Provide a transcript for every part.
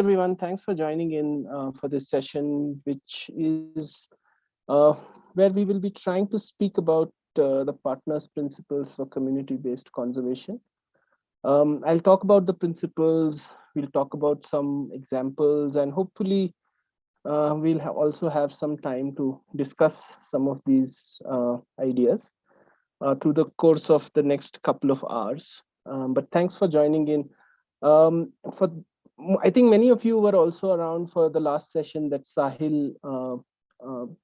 everyone. Thanks for joining in for this session, which is where we will be trying to speak about the partners' principles for community-based conservation. I'll talk about the principles. We'll talk about some examples, and hopefully, we'll also have some time to discuss some of these ideas through the course of the next couple of hours. But thanks for joining in. For I think many of you were also around for the last session that Sahil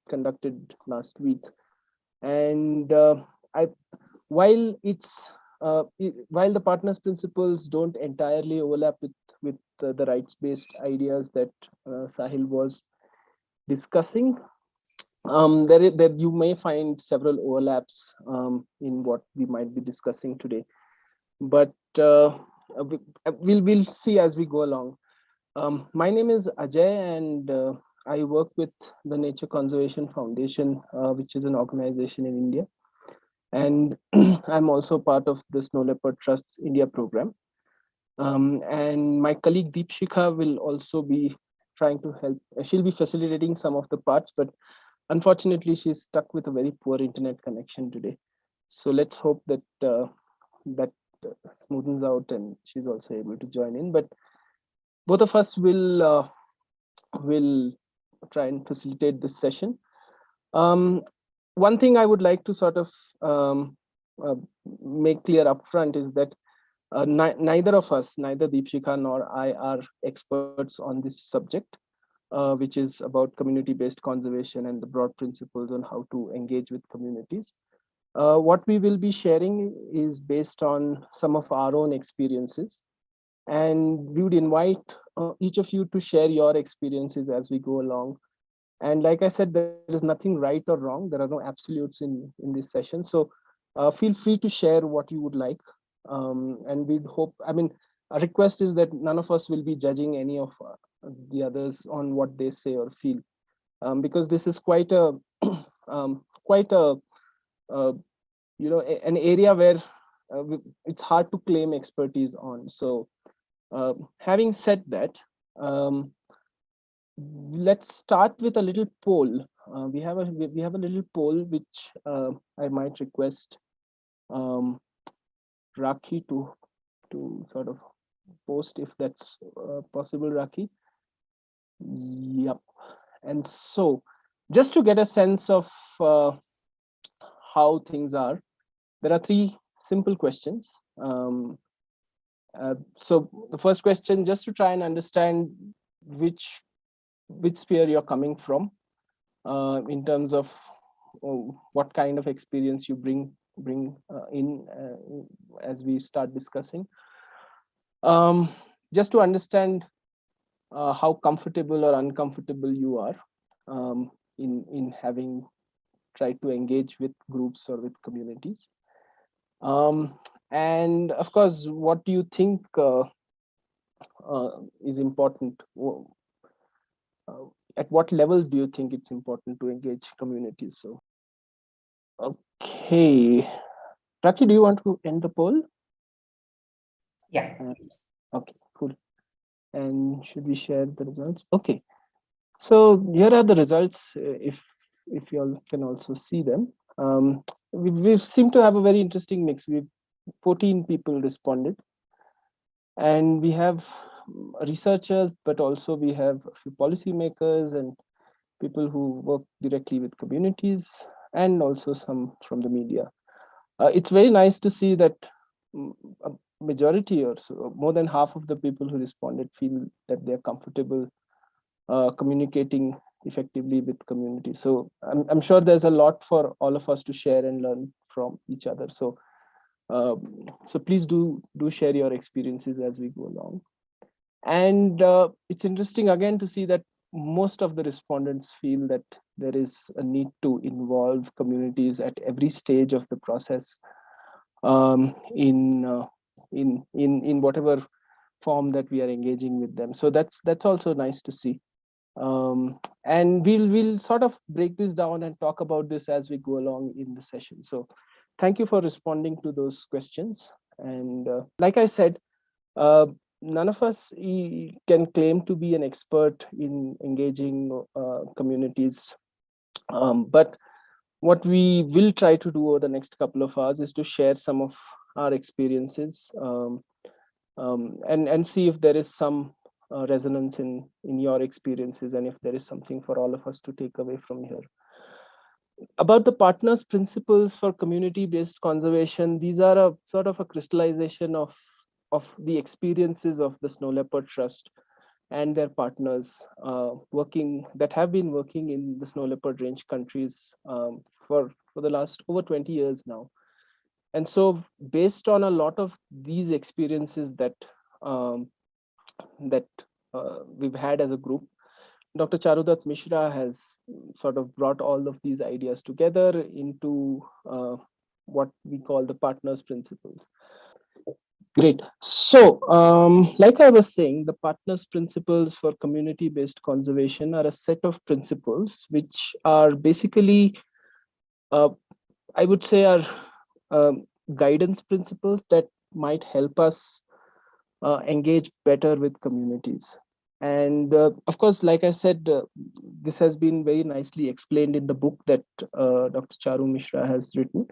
conducted last week, and I while it's while the partners principles don't entirely overlap with the rights-based ideas that Sahil was discussing, there you may find several overlaps in what we might be discussing today. But we'll see as we go along. My name is Ajay, and I work with the Nature Conservation Foundation, which is an organization in India. And I'm also part of the Snow Leopard Trust's India program. And my colleague Deepshikha will also be trying to help. She'll be facilitating some of the parts, but unfortunately, she's stuck with a very poor internet connection today. So let's hope that that smoothens out and she's also able to join in. But both of us will try and facilitate this session. One thing I would like to sort of make clear upfront is that neither of us, neither Deepshikha nor I, are experts on this subject, which is about community-based conservation and the broad principles on how to engage with communities. What we will be sharing is based on some of our own experiences, and we would invite each of you to share your experiences as we go along. And like I said, there is nothing right or wrong. There are no absolutes in this session. So feel free to share what you would like. And we'd hope, I mean, a request is that none of us will be judging any of the others on what they say or feel, because this is quite a an area where it's hard to claim expertise on. So having said that, let's start with a little poll. We have a little poll which I might request Rakhi to sort of post, if that's possible, Rakhi. Yep. And so just to get a sense of how things are, there are three simple questions. So the first question, just to try and understand which sphere you're coming from, in terms of what kind of experience you bring in as we start discussing. Just to understand how comfortable or uncomfortable you are in having tried to engage with groups or with communities. And of course, what do you think is important? At what levels do you think it's important to engage communities? So, okay. Rakhi, do you want to end the poll? Yeah. Okay, cool. And should we share the results? Okay. So here are the results, if you all can also see them. We seem to have a very interesting mix. 14 people responded, and we have researchers, but also we have a few policymakers and people who work directly with communities, and also some from the media. It's very nice to see that a majority, or so, more than half of the people who responded feel that they're comfortable communicating effectively with community. So I'm sure there's a lot for all of us to share and learn from each other. So so please do share your experiences as we go along. And it's interesting again to see that most of the respondents feel that there is a need to involve communities at every stage of the process, in whatever form that we are engaging with them. So that's also nice to see. And we'll sort of break this down and talk about this as we go along in the session. So thank you for responding to those questions. And like I said, none of us can claim to be an expert in engaging communities, but what we will try to do over the next couple of hours is to share some of our experiences, and see if there is some resonance in your experiences, and if there is something for all of us to take away from here. About the partners principles for community based conservation, these are a sort of a crystallization of the experiences of the Snow Leopard Trust and their partners, working that have been working in the Snow Leopard range countries, for the last over 20 years now. And so based on a lot of these experiences um, that we've had as a group, Dr. Charudat Mishra has sort of brought all of these ideas together into what we call the partners principles. Great. So, like I was saying, the partners principles for community based conservation are a set of principles which are basically, uh, I would say, are guidance principles that might help us engage better with communities. And of course, like I said, this has been very nicely explained in the book that Dr. Charu Mishra has written.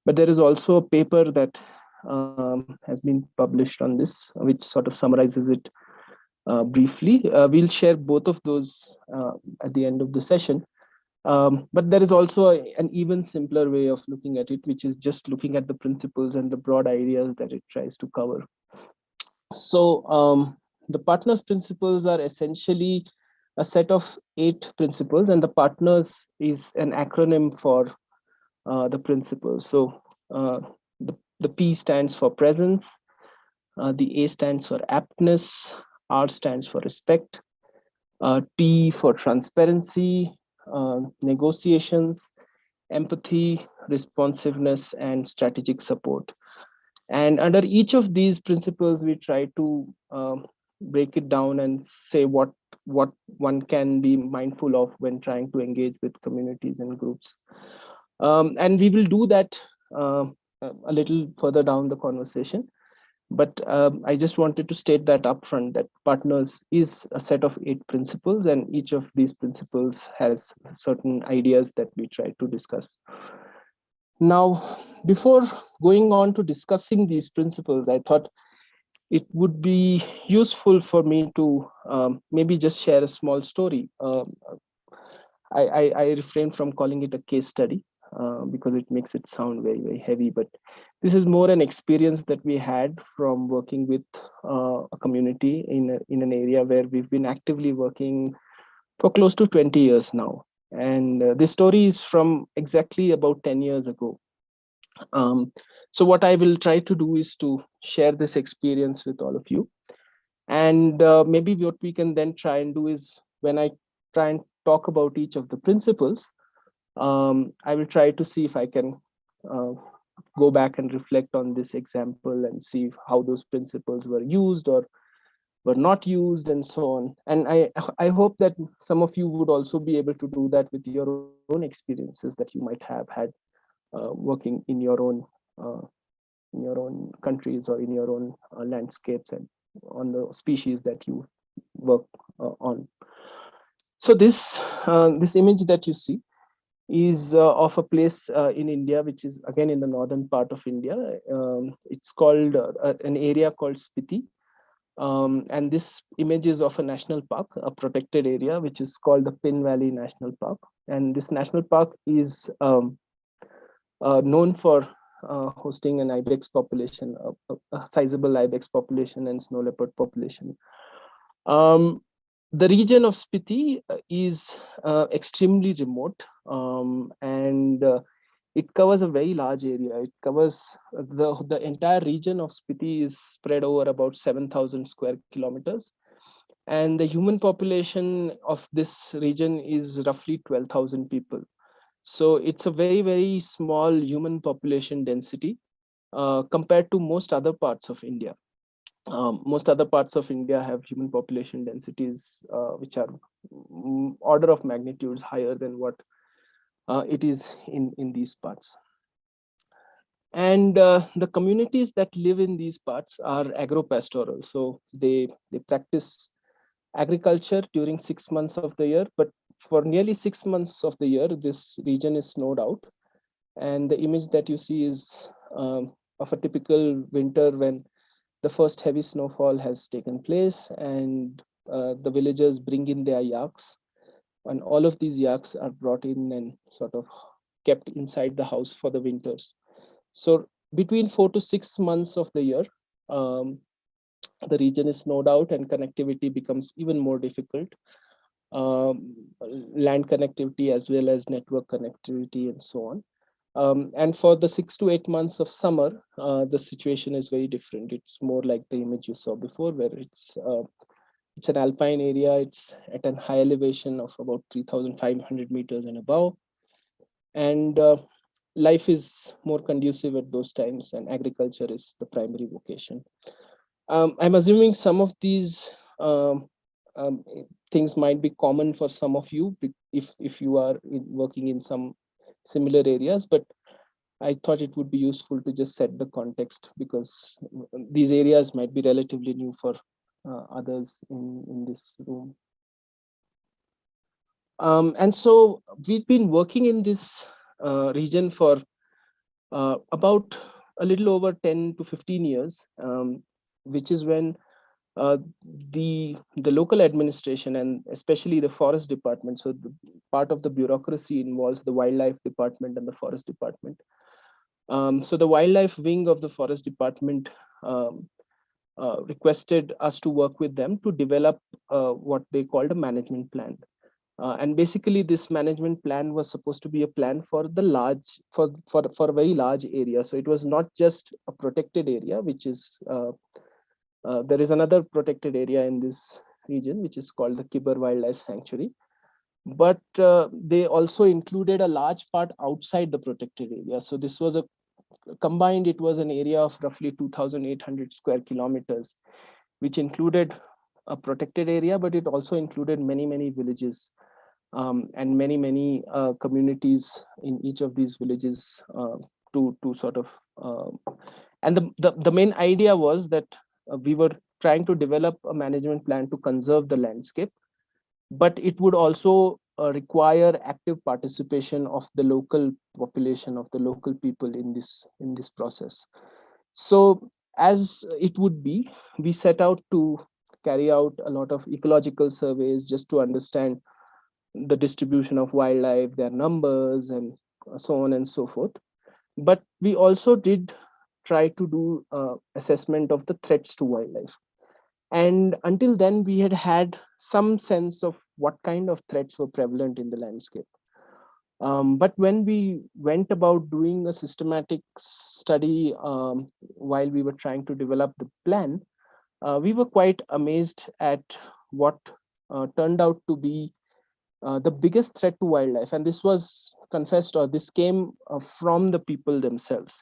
But there is also a paper that has been published on this, which sort of summarizes it briefly. We'll share both of those at the end of the session. But there is also an even simpler way of looking at it, which is just looking at the principles and the broad ideas that it tries to cover. So the partners principles are essentially a set of 8 principles, and the partners is an acronym for the principles. So the P stands for presence, the A stands for aptness, R stands for respect, T for transparency, negotiations, empathy, responsiveness, and strategic support. And under each of these principles, we try to break it down and say what one can be mindful of when trying to engage with communities and groups. And we will do that uh, a little further down the conversation. But I just wanted to state that upfront, that partners is a set of 8 principles, and each of these principles has certain ideas that we try to discuss. Now, before going on to discussing these principles, I thought it would be useful for me to maybe just share a small story. I refrain from calling it a case study because it makes it sound very, very heavy. But this is more an experience that we had from working with a community in an area where we've been actively working for close to 20 years now. And this story is from exactly about 10 years ago. Um, so what I will try to do is to share this experience with all of you. And maybe what we can then try and do is, when I try and talk about each of the principles, I will try to see if I can uh, go back and reflect on this example and see how those principles were used or were not used, and so on. And I hope that some of you would also be able to do that with your own experiences that you might have had working uh, in your own countries or in your own landscapes and on the species that you work on. So this image that you see is of a place in India, which is again in the northern part of India. It's called an area called Spiti. And this image is of a national park, a protected area, which is called the Pin Valley National Park. And this national park is known for hosting an ibex population, a sizable ibex population and snow leopard population. Um, the region of Spiti is extremely remote, and it covers a very large area. It covers the entire region of Spiti is spread over about 7,000 square kilometers, and the human population of this region is roughly 12,000 people. So it's a very, very small human population density compared to most other parts of India. Most other parts of India have human population densities which are order of magnitudes higher than what it is in these parts. And the communities that live in these parts are agro-pastoral. So they practice agriculture during 6 months of the year, but for nearly 6 months of the year, this region is snowed out. And the image that you see is of a typical winter when the first heavy snowfall has taken place, and the villagers bring in their yaks, and all of these yaks are brought in and sort of kept inside the house for the winters. So between 4 to 6 months of the year, um, the region is snowed out and connectivity becomes even more difficult. Um, Land connectivity as well as network connectivity and so on. And for the 6 to 8 months of summer, the situation is very different. It's more like the image you saw before, where it's an alpine area. It's at an high elevation of about 3,500 meters and above, and life is more conducive at those times, and agriculture is the primary vocation. I'm assuming some of these um, things might be common for some of you if you are working in some similar areas, but I thought it would be useful to just set the context because these areas might be relatively new for others in this room. And so we've been working in this region for about a little over 10 to 15 years, which is when uh, the local administration and especially the forest department. So the part of the bureaucracy involves the wildlife department and the forest department. So the wildlife wing of the forest department um, requested us to work with them to develop what they called a management plan. And basically, this management plan was supposed to be a plan for the large, for a very large area. So it was not just a protected area, which is there is another protected area in this region, which is called the Kibber Wildlife Sanctuary. But they also included a large part outside the protected area. So this was a combined, it was an area of roughly 2,800 square kilometers, which included a protected area, but it also included many, many villages and many, many communities in each of these villages to sort of. And the main idea was that we were trying to develop a management plan to conserve the landscape, but it would also require active participation of the local population, of the local people in this process. So as it would be, we set out to carry out a lot of ecological surveys just to understand the distribution of wildlife, their numbers, and so on and so forth. But we also did try to do assessment of the threats to wildlife. And until then, we had had some sense of what kind of threats were prevalent in the landscape. But when we went about doing a systematic study while we were trying to develop the plan, we were quite amazed at what turned out to be the biggest threat to wildlife. And this was confessed, or this came from the people themselves.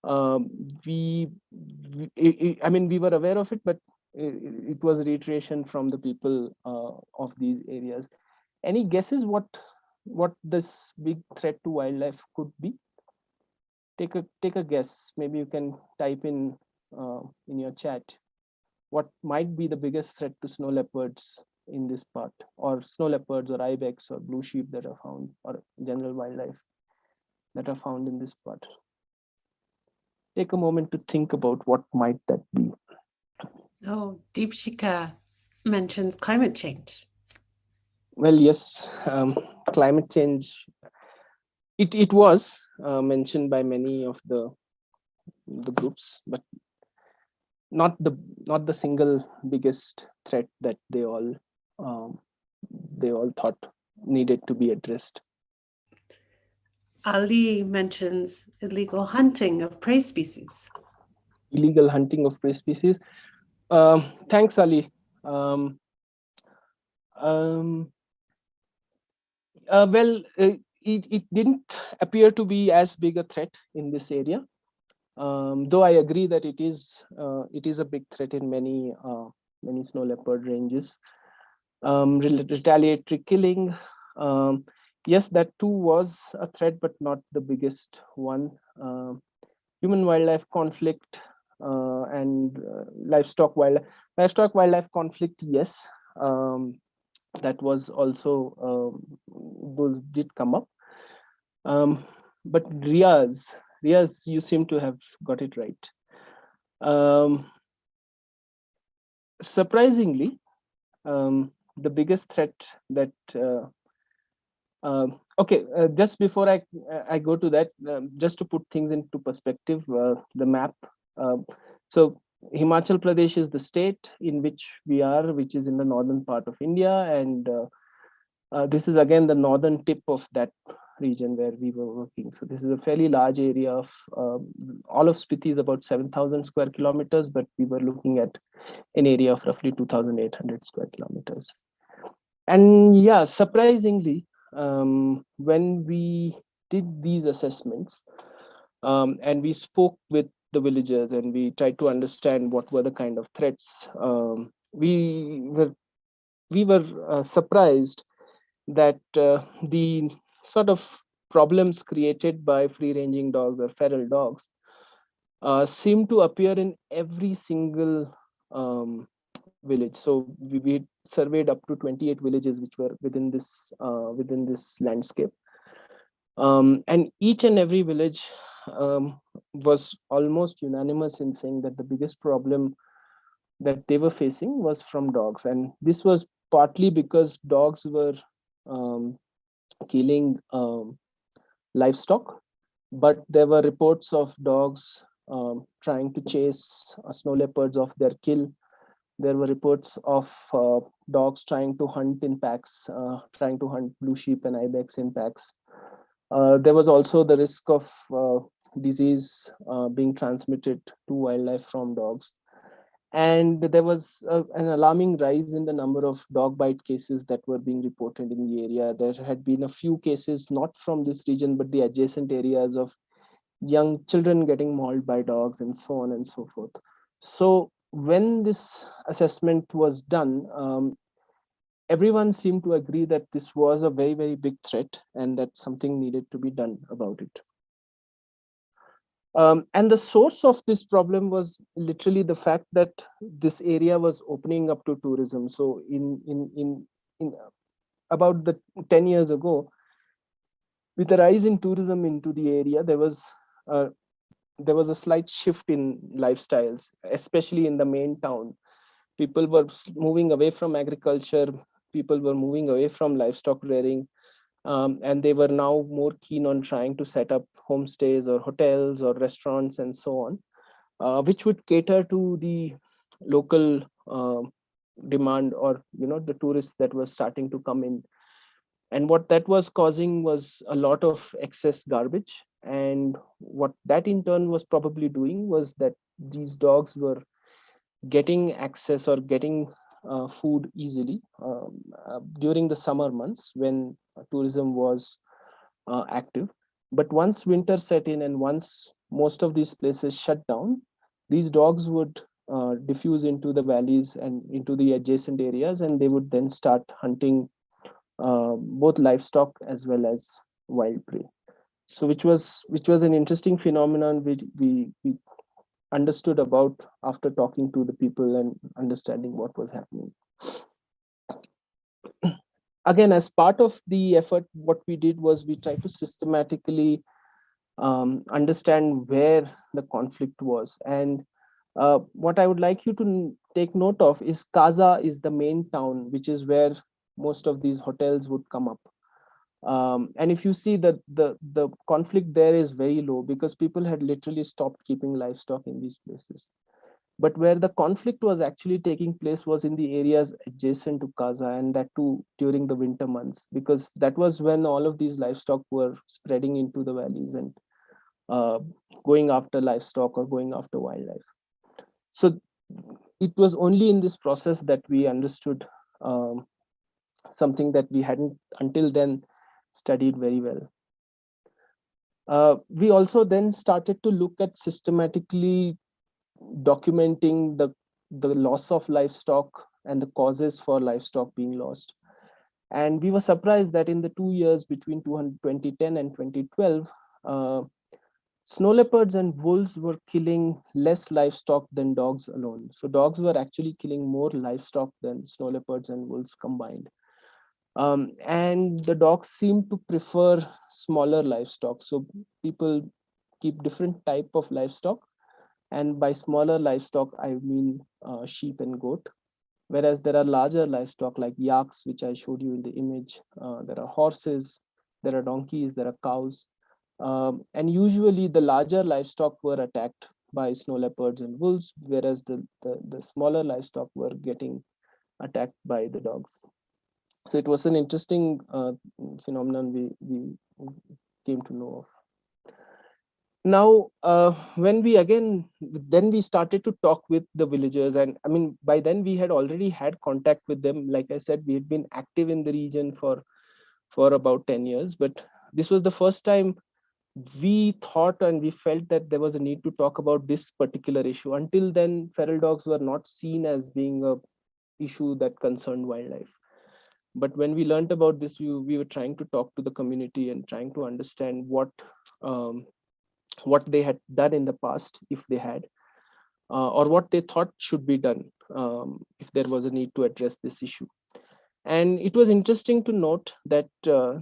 Um, I mean, we were aware of it, but it was a reiteration from the people of these areas. Any guesses what this big threat to wildlife could be? Take a guess. Maybe you can type in your chat what might be the biggest threat to snow leopards in this part, or snow leopards or ibex or blue sheep that are found, or general wildlife that are found in this part. Take a moment to think about what might that be. So Deepshikha mentions climate change. Well, yes, climate change. It was mentioned by many of the groups, but not the not the single biggest threat that um, they all thought needed to be addressed. Ali mentions illegal hunting of prey species. Illegal hunting of prey species. Thanks, Ali. Um, um, well, it didn't appear to be as big a threat in this area. Though I agree that it is a big threat in many snow leopard ranges. Retaliatory killing, yes, that too was a threat, but not the biggest one. human-wildlife conflict and livestock-wildlife conflict. Yes, that was also those did come up. But Riaz, you seem to have got it right. Surprisingly, the biggest threat that okay, just before I go to that, just to put things into perspective, the map. So Himachal Pradesh is the state in which we are, which is in the northern part of India, and this is again the northern tip of that region where we were working. So this is a fairly large area of all of Spiti is about 7,000 square kilometers, but we were looking at an area of roughly 2,800 square kilometers. And yeah, surprisingly, when we did these assessments and we spoke with the villagers and we tried to understand what were the kind of threats, we were surprised that the sort of problems created by free-ranging dogs or feral dogs seem to appear in every single village. So we surveyed up to 28 villages which were within this landscape, and each and every village was almost unanimous in saying that the biggest problem that they were facing was from dogs, and this was partly because dogs were um, killing livestock, but there were reports of dogs trying to chase snow leopards off their kill. There were reports of dogs trying to hunt in packs, trying to hunt blue sheep and ibex in packs. There was also the risk of disease being transmitted to wildlife from dogs. And there was an alarming rise in the number of dog bite cases that were being reported in the area. There had been a few cases, not from this region, but the adjacent areas of young children getting mauled by dogs and so on and so forth. So when this assessment was done, everyone seemed to agree that this was a very, very big threat and that something needed to be done about it. And the source of this problem was literally the fact that this area was opening up to tourism. So in about the 10 years ago, with the rise in tourism into the area, there was a slight shift in lifestyles, especially in the main town. People were moving away from agriculture. People were moving away from livestock rearing. And they were now more keen on trying to set up homestays or hotels or restaurants and so on, which would cater to the local demand, or the tourists that were starting to come in. And what that was causing was a lot of excess garbage, and what that in turn was probably doing was that these dogs were getting access or getting food easily during the summer months when tourism was active. But once winter set in and once most of these places shut down, these dogs would diffuse into the valleys and into the adjacent areas, and they would then start hunting both livestock as well as wild prey. So which was an interesting phenomenon we understood about after talking to the people and understanding what was happening. Again, as part of the effort, what we did was we tried to systematically understand where the conflict was. And what I would like you to take note of is Kaza is the main town, which is where most of these hotels would come up. And if you see that the conflict there is very low because people had literally stopped keeping livestock in these places. But where the conflict was actually taking place was in the areas adjacent to Kaza, and that too during the winter months, because that was when all of these livestock were spreading into the valleys and uh, going after livestock or going after wildlife. So it was only in this process that we understood something that we hadn't until then studied very well. We also then started to look at systematically documenting the loss of livestock and the causes for livestock being lost. And we were surprised that in the 2 years between 2010 and 2012, snow leopards and wolves were killing less livestock than dogs alone. So dogs were actually killing more livestock than snow leopards and wolves combined. And the dogs seem to prefer smaller livestock. So people keep different type of livestock, and by smaller livestock I mean sheep and goat. Whereas there are larger livestock like yaks, which I showed you in the image. There are horses, there are donkeys, there are cows, and usually the larger livestock were attacked by snow leopards and wolves, whereas the smaller livestock were getting attacked by the dogs. So it was an interesting phenomenon we came to know of. Now when we again then we started to talk with the villagers, and I mean by then we had already had contact with them. Like I said, we had been active in the region for about 10 years, but this was the first time we thought and we felt that there was a need to talk about this particular issue. Until then, feral dogs were not seen as being a issue that concerned wildlife. But when we learned about this, we were trying to talk to the community and trying to understand um, what they had done in the past, if they had, or what they thought should be done if there was a need to address this issue. And it was interesting to note that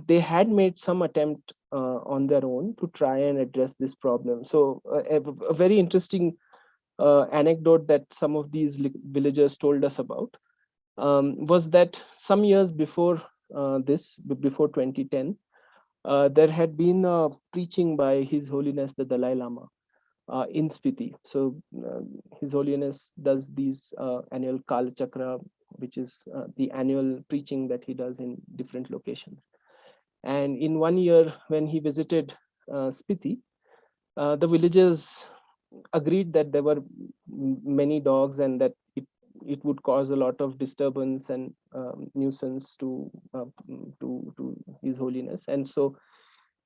they had made some attempt on their own to try and address this problem. So a very interesting anecdote that some of these villagers told us about was that some years before before 2010, there had been a preaching by His Holiness the Dalai Lama in Spiti. So His Holiness does these annual Kala Chakra, which is the annual preaching that he does in different locations. And in one year, when he visited Spiti, the villagers agreed that there were many dogs and that it would cause a lot of disturbance and nuisance to His Holiness. And so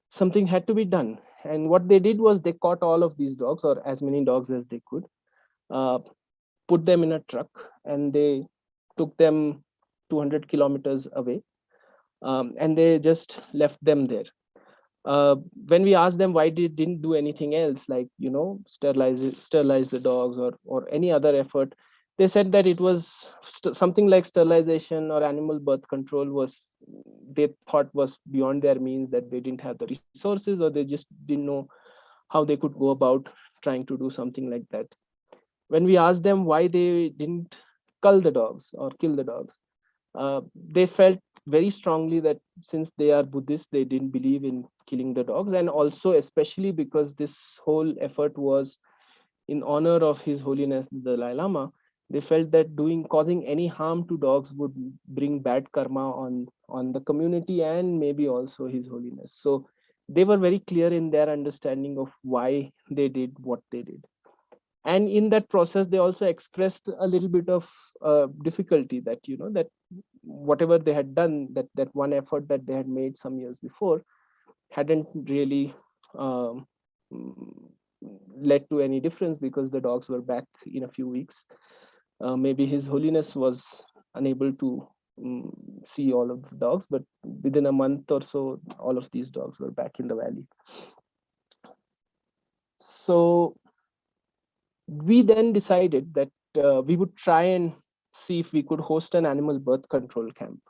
something had to be done. And what they did was they caught all of these dogs, or as many dogs as they could, uh, put them in a truck, and they took them 200 kilometers away, and they just left them there. When we asked them why they didn't do anything else, like sterilize the dogs or any other effort, they said that it was something like sterilization or animal birth control was they thought was beyond their means, that they didn't have the resources or they just didn't know how they could go about trying to do something like that. When we asked them why they didn't cull the dogs or kill the dogs, they felt very strongly that since they are Buddhist, they didn't believe in killing the dogs, and also especially because this whole effort was in honor of His Holiness the Dalai Lama. They felt that causing any harm to dogs would bring bad karma on the community and maybe also His Holiness. So they were very clear in their understanding of why they did what they did. And in that process they also expressed a little bit of difficulty that that whatever they had done, that one effort that they had made some years before hadn't really um, mm, led to any difference, because the dogs were back in a few weeks. Maybe His Holiness was unable to see all of the dogs, but within a month or so all of these dogs were back in the valley. So we then decided that we would try and see if we could host an animal birth control camp.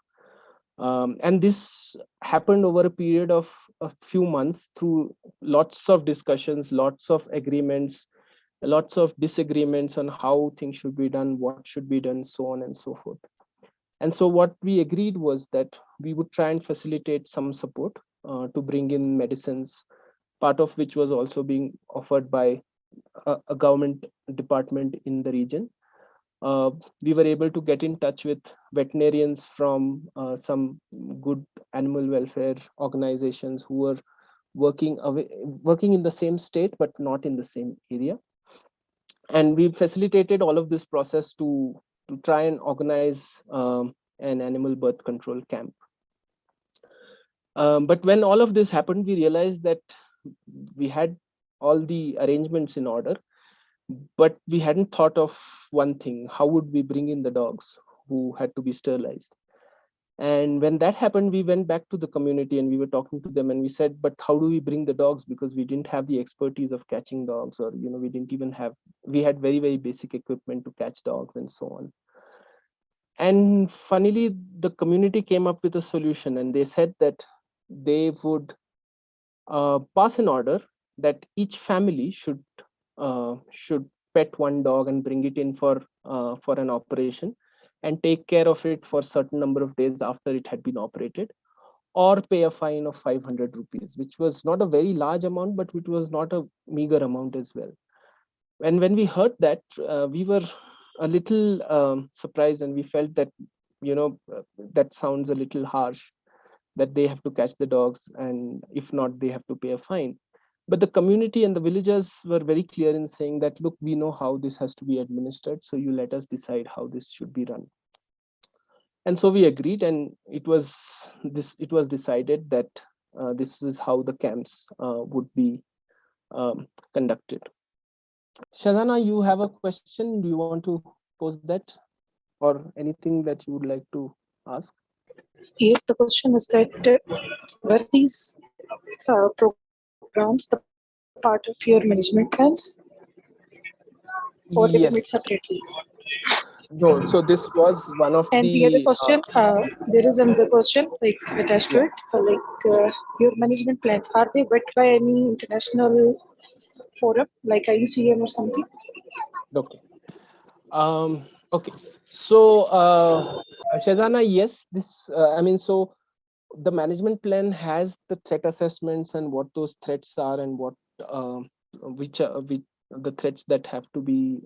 And this happened over a period of a few months through lots of discussions, lots of agreements, lots of disagreements on how things should be done, what should be done, so on and so forth. And so what we agreed was that we would try and facilitate some support to bring in medicines, part of which was also being offered by a government department in the region. We were able to get in touch with veterinarians from some good animal welfare organizations who were working in the same state but not in the same area. And we facilitated all of this process to try and organize an animal birth control camp. But when all of this happened, we realized that we had all the arrangements in order, but we hadn't thought of one thing: how would we bring in the dogs who had to be sterilized? And when that happened, we went back to the community and we were talking to them and we said, but how do we bring the dogs? Because we didn't have the expertise of catching dogs, or, we didn't even have, we had very, very basic equipment to catch dogs and so on. And funnily, the community came up with a solution, and they said that they would pass an order that each family should pet one dog and bring it in for an operation and take care of it for a certain number of days after it had been operated, or pay a fine of 500 rupees, which was not a very large amount, but it was not a meager amount as well. And when we heard that, we were a little surprised, and we felt that, that sounds a little harsh, that they have to catch the dogs, and if not, they have to pay a fine. But the community and the villagers were very clear in saying that, look, we know how this has to be administered, so you let us decide how this should be run. And so we agreed, and it was decided that this is how the camps would be conducted. Shazana, you have a question. Do you want to pose that, or anything that you would like to ask? Yes, the question is that were these programs the part of your management plans or were they made Yes. separately? No, so this was one of And the other the question, there is another question like attached to yeah. it, your management plans, are they vetted by any international forum like IUCN or something? Okay. Okay. So, Shazana, yes, so the management plan has the threat assessments and what those threats are, and what which the threats that have to be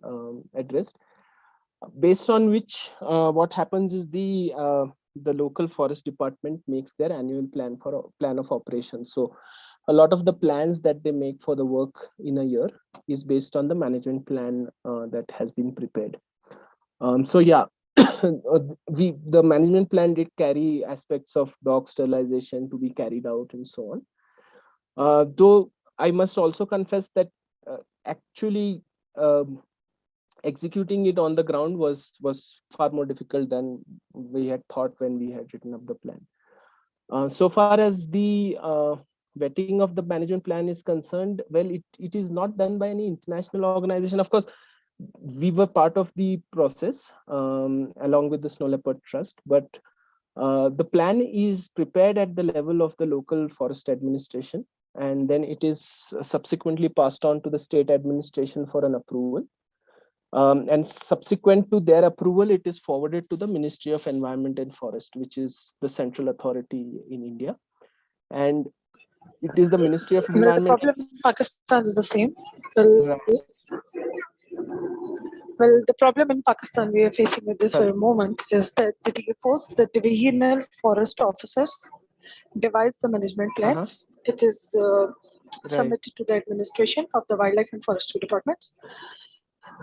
addressed. Based on which, what happens is the local forest department makes their annual plan of operations. So a lot of the plans that they make for the work in a year is based on the management plan that has been prepared. So yeah, the management plan did carry aspects of dog sterilization to be carried out and so on. Though I must also confess that actually um, executing it on the ground was far more difficult than we had thought when we had written up the plan. So far as the vetting of the management plan is concerned, well, it is not done by any international organization. Of course, we were part of the process along with the Snow Leopard Trust, but the plan is prepared at the level of the local forest administration, and then it is subsequently passed on to the state administration for an approval. And subsequent to their approval, it is forwarded to the Ministry of Environment and Forest, which is the central authority in India. And it is the Ministry of Well, the Environment. problem in Pakistan is the same. Well, Right. well, the problem in Pakistan we are facing at this very Sorry. moment is that the divisional forest officers devise the management Uh-huh. plans. It is Right. submitted to the administration of the wildlife and forestry departments.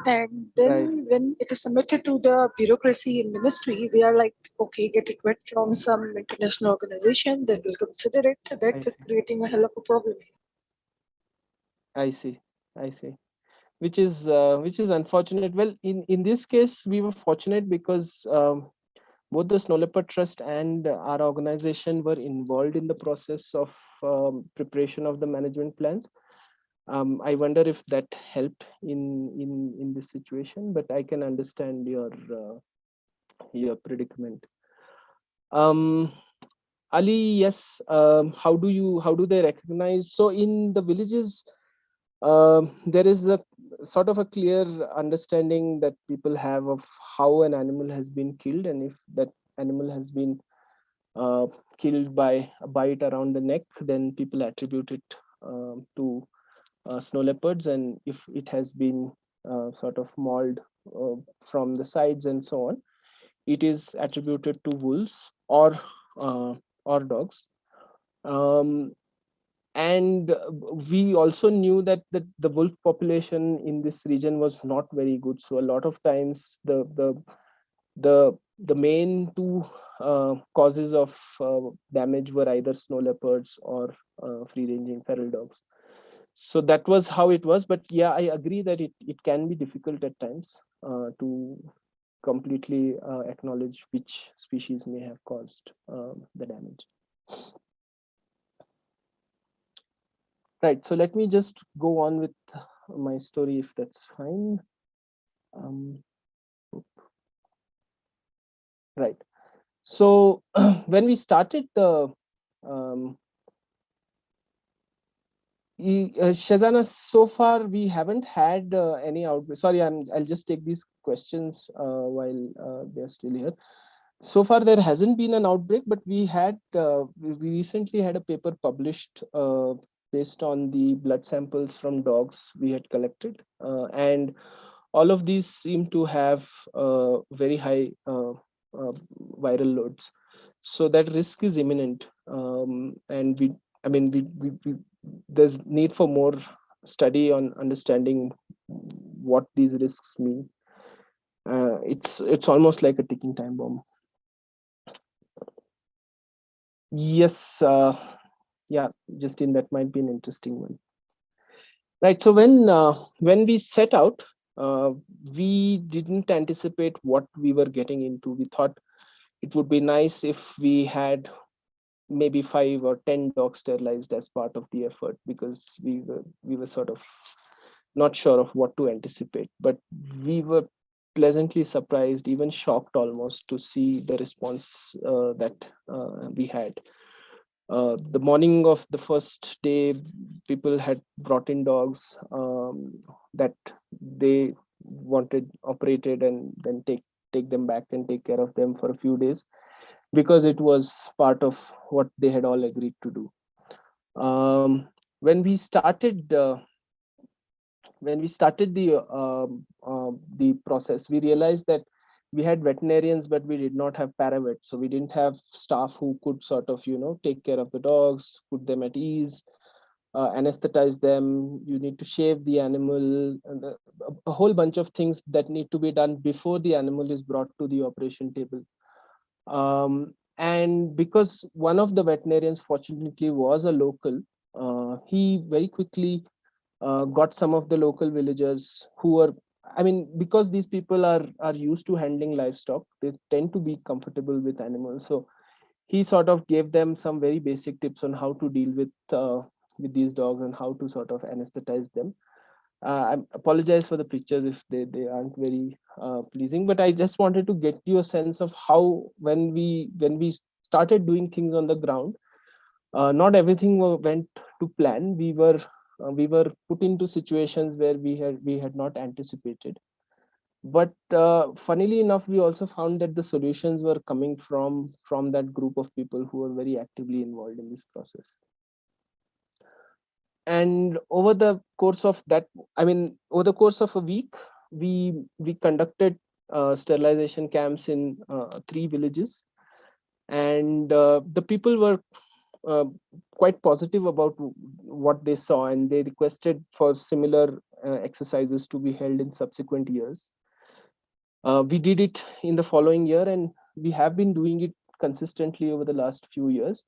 And Right. then when it is submitted to the bureaucracy in ministry, they are like, okay, get it wet from some international organization, then we'll consider it. That I is see. creating a hell of a problem. I see. I see. Which is unfortunate. Well, in this case, we were fortunate because both the Snow Leopard Trust and our organization were involved in the process of preparation of the management plans. I wonder if that helped in this situation, but I can understand your predicament. Um, Ali, yes. How do they recognize? So in the villages, there is a sort of a clear understanding that people have of how an animal has been killed, and if that animal has been uh, killed by a bite around the neck, then people attribute it to snow leopards, and if it has been sort of mauled from the sides and so on, it is attributed to wolves uh, or dogs. Um, and we also knew that the wolf population in this region was not very good, so a lot of times the main two causes of damage were either snow leopards or free ranging feral dogs. So that was how it was. But yeah, I agree that it can be difficult at times to completely acknowledge which species may have caused the damage. Right, so let me just go on with my story if that's fine. Right, so when we started the Shazana, so far we haven't had any outbreak. Sorry, I'll just take these questions while they're still here. So far, there hasn't been an outbreak, but we recently had a paper published based on the blood samples from dogs we had collected, and all of these seem to have very high viral loads. So that risk is imminent, and I mean, there's need for more study on understanding what these risks mean. It's almost like a ticking time bomb. Yes, yeah, Justine, that might be an interesting one. Right. So when we set out, we didn't anticipate what we were getting into. We thought it would be nice if we had maybe 5 or 10 dogs sterilized as part of the effort, because we were sort of not sure of what to anticipate. But we were pleasantly surprised, even shocked almost, to see the response that we had. The morning of the first day, people had brought in dogs that they wanted operated, and then take them back and take care of them for a few days, because it was part of what they had all agreed to do. When we started the process, we realized that we had veterinarians, but we did not have paravets. So we didn't have staff who could sort of, take care of the dogs, put them at ease, anesthetize them. You need to shave the animal, and a whole bunch of things that need to be done before the animal is brought to the operation table. And because one of the veterinarians, fortunately, was a local, he very quickly got some of the local villagers who were, I mean, because these people are used to handling livestock, they tend to be comfortable with animals. So he sort of gave them some very basic tips on how to deal with these dogs and how to sort of anesthetize them. I apologize for the pictures if they aren't very pleasing, but I just wanted to get you a sense of how when we started doing things on the ground, not everything went to plan. We were put into situations where we had not anticipated. But funnily enough, we also found that the solutions were coming from that group of people who were very actively involved in this process. And over the course of a week, we conducted sterilization camps in 3 villages, and the people were uh, quite positive about what they saw, and they requested for similar exercises to be held in subsequent years. We did it in the following year, and we have been doing it consistently over the last few years.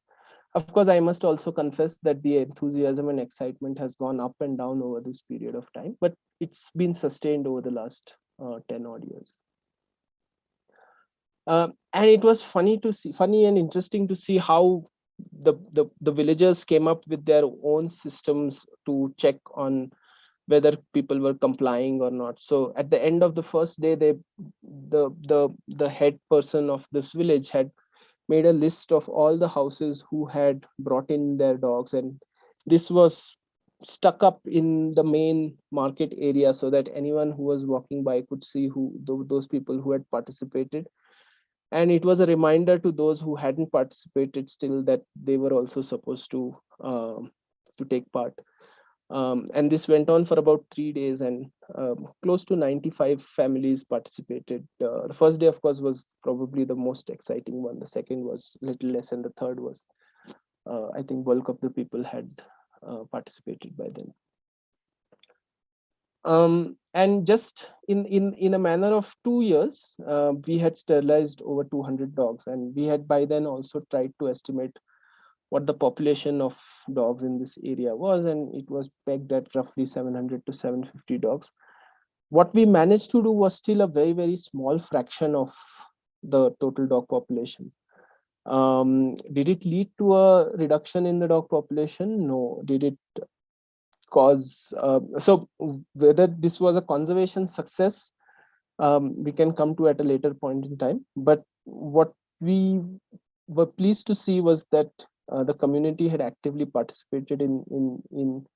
Of course, I must also confess that the enthusiasm and excitement has gone up and down over this period of time, but it's been sustained over the last 10 odd years. And it was funny and interesting to see how the villagers came up with their own systems to check on whether people were complying or not. So at the end of the first day, the head person of this village had made a list of all the houses who had brought in their dogs, and this was stuck up in the main market area so that anyone who was walking by could see those people who had participated. And it was a reminder to those who hadn't participated still that they were also supposed to take part. And this went on for about 3 days, and close to 95 families participated. The first day, of course, was probably the most exciting one. The second was a little less, and the third was, I think, bulk of the people had participated by then. And just in a manner of 2 years, we had sterilized over 200 dogs, and we had by then also tried to estimate what the population of dogs in this area was, and it was pegged at roughly 700 to 750 dogs. what we managed to do was still a very, very small fraction of the total dog population. Did it lead to a reduction in the dog population? No. Did it cause, so whether this was a conservation success, we can come to at a later point in time. But what we were pleased to see was that the community had actively participated in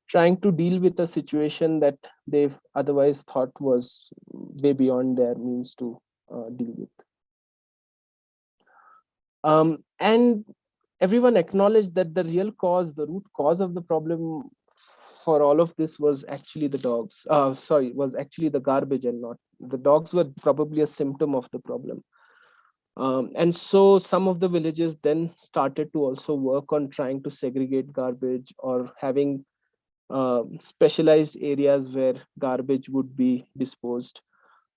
trying to deal with a situation that they otherwise thought was way beyond their means to deal with. And everyone acknowledged that the real cause, the root cause of the problem for all of this was actually the dogs. Was actually the garbage, and not the dogs were probably a symptom of the problem. And so some of the villages then started to also work on trying to segregate garbage, or having specialized areas where garbage would be disposed.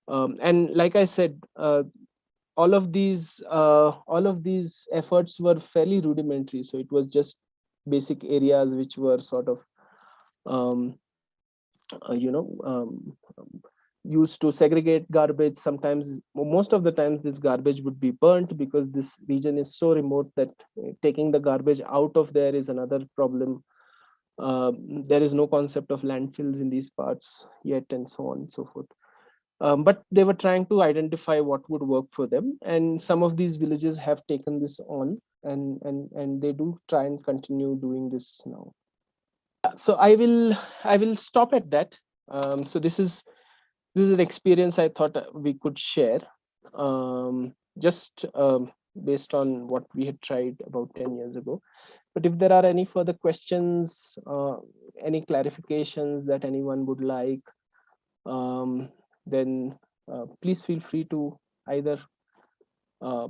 And like I said, all of these efforts were fairly rudimentary. So it was just basic areas which were sort of um, used to segregate garbage. Sometimes, most of the times, this garbage would be burnt, because this region is so remote that taking the garbage out of there is another problem. There is no concept of landfills in these parts yet, and so on and so forth. But they were trying to identify what would work for them, and some of these villages have taken this on, and they do try and continue doing this now. So I will stop at that. So this is an experience I thought we could share, just based on what we had tried about 10 years ago. But if there are any further questions, any clarifications that anyone would like, then please feel free to either uh,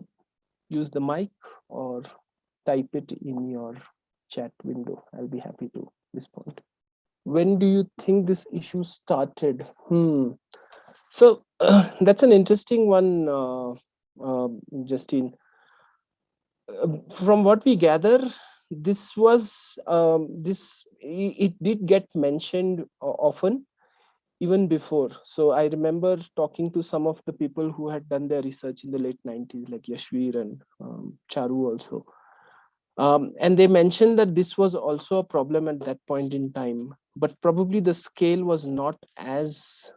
use the mic or type it in your chat window. I'll be happy to respond. When do you think this issue started? So that's an interesting one, Justine. From what we gather, this was it did get mentioned often, even before. So I remember talking to some of the people who had done their research in the late 90s, like Yashvir and Charu also. And they mentioned that this was also a problem at that point in time, but probably the scale was not as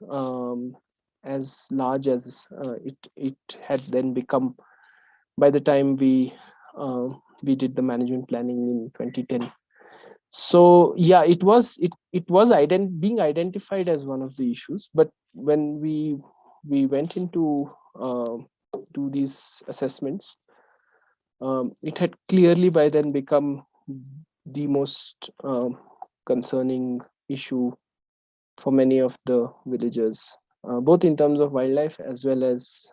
large as it had then become by the time we did the management planning in 2010. So yeah, it was being identified as one of the issues, but when we went into do these assessments, it had clearly by then become the most concerning issue for many of the villagers, both in terms of wildlife as well as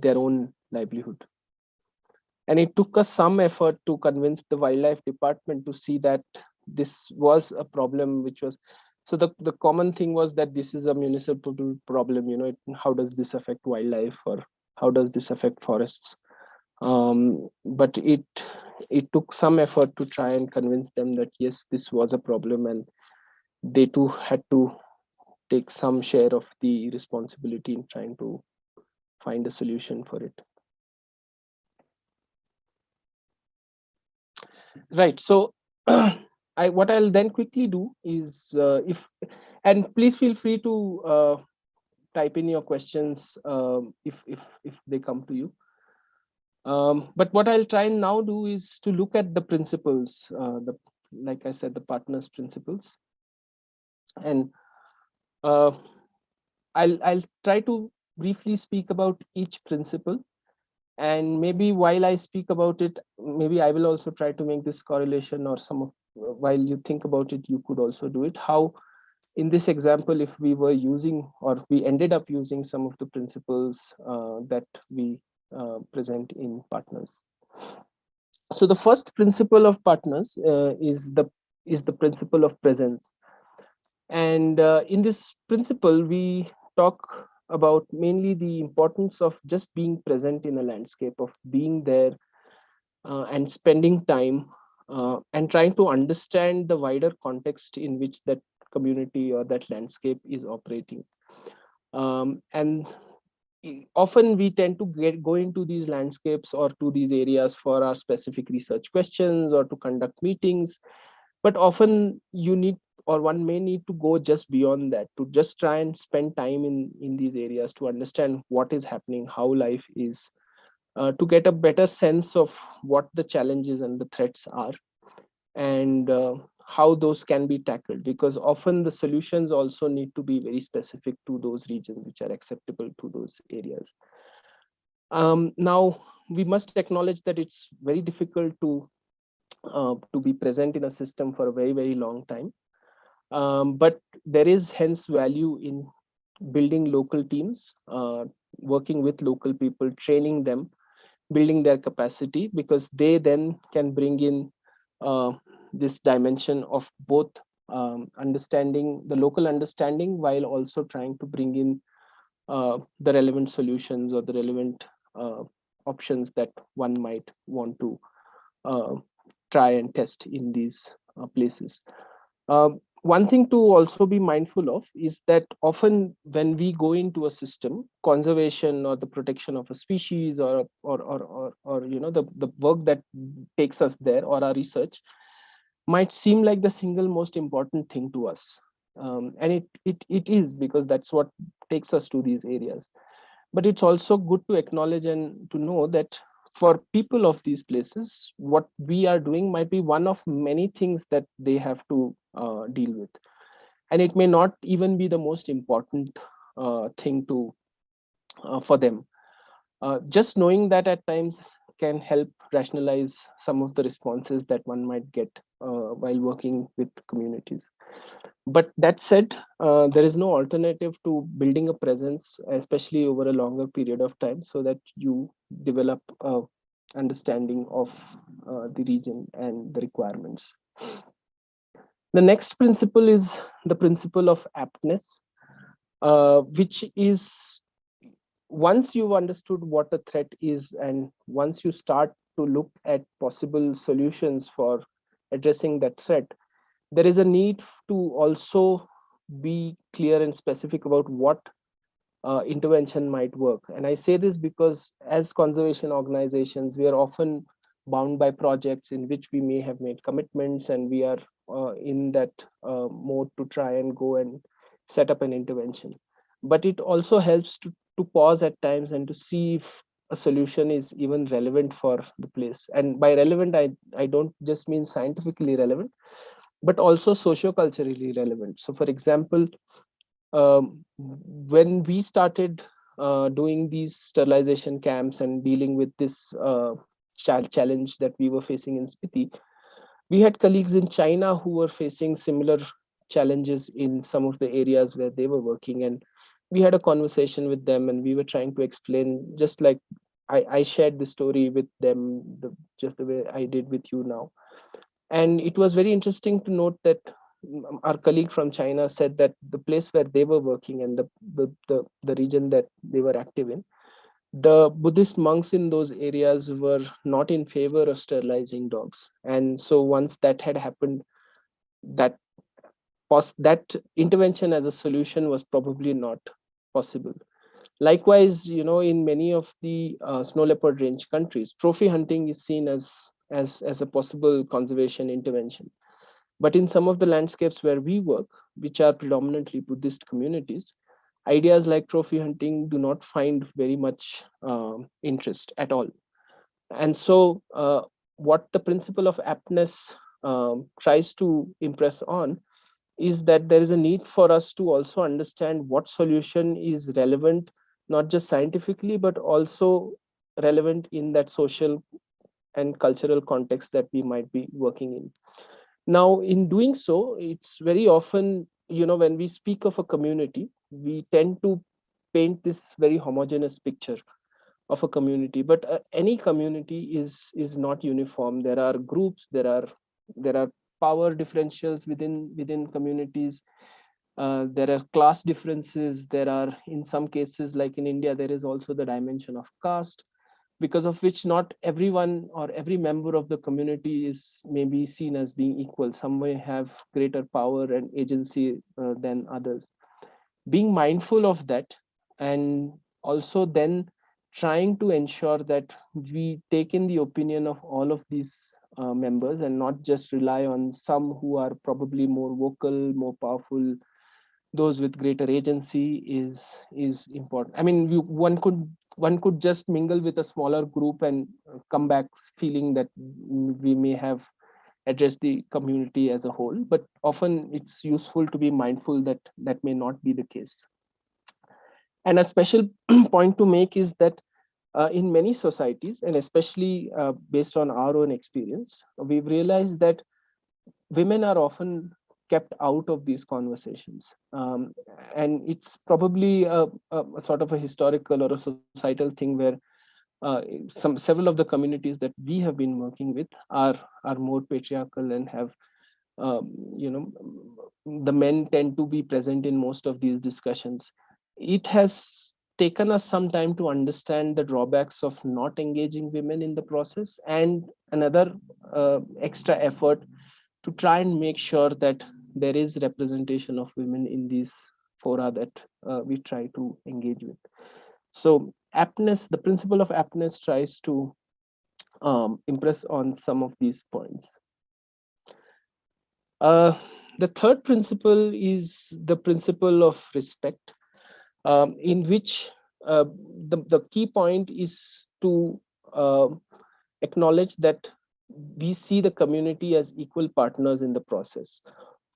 their own livelihood. And it took us some effort to convince the wildlife department to see that this was a problem, which was, so the common thing was that this is a municipal problem, how does this affect wildlife, or how does this affect forests? But it took some effort to try and convince them that yes, this was a problem, and they too had to take some share of the responsibility in trying to find a solution for it. Right. So what I'll then quickly do is, and please feel free to type in your questions if they come to you. But what I'll try and now do is to look at the principles, like I said, the partners' principles, and I'll try to briefly speak about each principle. And maybe while I speak about it, maybe I will also try to make this correlation, or some of, while you think about it, you could also do it. How, in this example, if we were using, or we ended up using some of the principles that we present in partners. So the first principle of partners is the principle of presence. And in this principle, we talk about mainly the importance of just being present in a landscape, of being there and spending time and trying to understand the wider context in which that community or that landscape is operating. And often we tend to go into these landscapes or to these areas for our specific research questions or to conduct meetings, but often you need, or one may need to go just beyond that, to just try and spend time in these areas to understand what is happening, how life is, to get a better sense of what the challenges and the threats are, and how those can be tackled, because often the solutions also need to be very specific to those regions which are acceptable to those areas. Now we must acknowledge that it's very difficult to be present in a system for a very, very long time, but there is hence value in building local teams, working with local people, training them, building their capacity, because they then can bring in uh, this dimension of both understanding the local understanding, while also trying to bring in the relevant solutions or the relevant uh, options that one might want to uh, try and test in these places. One thing to also be mindful of is that often when we go into a system, conservation or the protection of a species, or the work that takes us there, or our research, might seem like the single most important thing to us. And it is, because that's what takes us to these areas. But it's also good to acknowledge and to know that for people of these places, what we are doing might be one of many things that they have to deal with, and it may not even be the most important thing to for them. Just knowing that at times can help rationalize some of the responses that one might get while working with communities. But that said, there is no alternative to building a presence, especially over a longer period of time, so that you develop a understanding of the region and the requirements. The next principle is the principle of aptness, which is, once you've understood what a threat is, and once you start to look at possible solutions for addressing that threat, there is a need to also be clear and specific about what intervention might work. And I say this because as conservation organizations, we are often bound by projects in which we may have made commitments, and we are in that mode to try and go and set up an intervention. But it also helps to pause at times and to see if a solution is even relevant for the place. And by relevant, I don't just mean scientifically relevant, but also socio-culturally relevant. So for example, when we started doing these sterilization camps and dealing with this challenge that we were facing in Spiti, we had colleagues in China who were facing similar challenges in some of the areas where they were working. And we had a conversation with them, and we were trying to explain, just like I shared the story with them, just the way I did with you now. And it was very interesting to note that our colleague from China said that the place where they were working, and the region that they were active in, the Buddhist monks in those areas were not in favor of sterilizing dogs. And so once that had happened, that that intervention as a solution was probably not possible. Likewise, in many of the snow leopard range countries, trophy hunting is seen as a possible conservation intervention. But in some of the landscapes where we work, which are predominantly Buddhist communities, ideas like trophy hunting do not find very much interest at all. And so what the principle of aptness tries to impress on is that there is a need for us to also understand what solution is relevant, not just scientifically, but also relevant in that social and cultural context that we might be working in. Now, in doing so, it's very often, when we speak of a community, we tend to paint this very homogeneous picture of a community. But any community is not uniform. There are groups, there are power differentials within communities. There are class differences. There are, in some cases, like in India, there is also the dimension of caste. because of which not everyone or every member of the community is maybe seen as being equal. Some may have greater power and agency than others. Being mindful of that, and also then trying to ensure that we take in the opinion of all of these members and not just rely on some who are probably more vocal, more powerful, those with greater agency is important. I mean, one could just mingle with a smaller group and come back feeling that we may have addressed the community as a whole, but often it's useful to be mindful that that may not be the case. And a special point to make is that in many societies, and especially based on our own experience, we've realized that women are often kept out of these conversations. And it's probably a sort of a historical or a societal thing where several of the communities that we have been working with are more patriarchal and have you know the men tend to be present in most of these discussions. It has taken us some time to understand the drawbacks of not engaging women in the process, and another extra effort to try and make sure that there is representation of women in these fora that we try to engage with. So aptness, the principle of aptness tries to impress on some of these points. Uh, the third principle is the principle of respect, in which the key point is to uh, acknowledge that we see the community as equal partners in the process.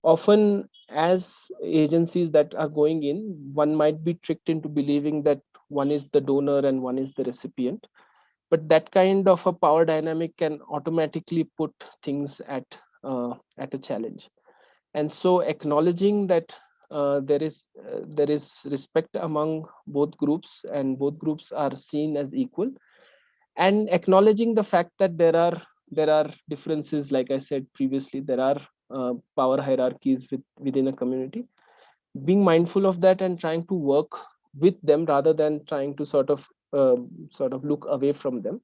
Often, as agencies that are going in, one might be tricked into believing that one is the donor and one is the recipient. But that kind of a power dynamic can automatically put things at a challenge. And so acknowledging that there is respect among both groups and both groups are seen as equal, and acknowledging the fact that there are differences. Like I said previously, there are power hierarchies within a community. Being mindful of that and trying to work with them rather than trying to sort of look away from them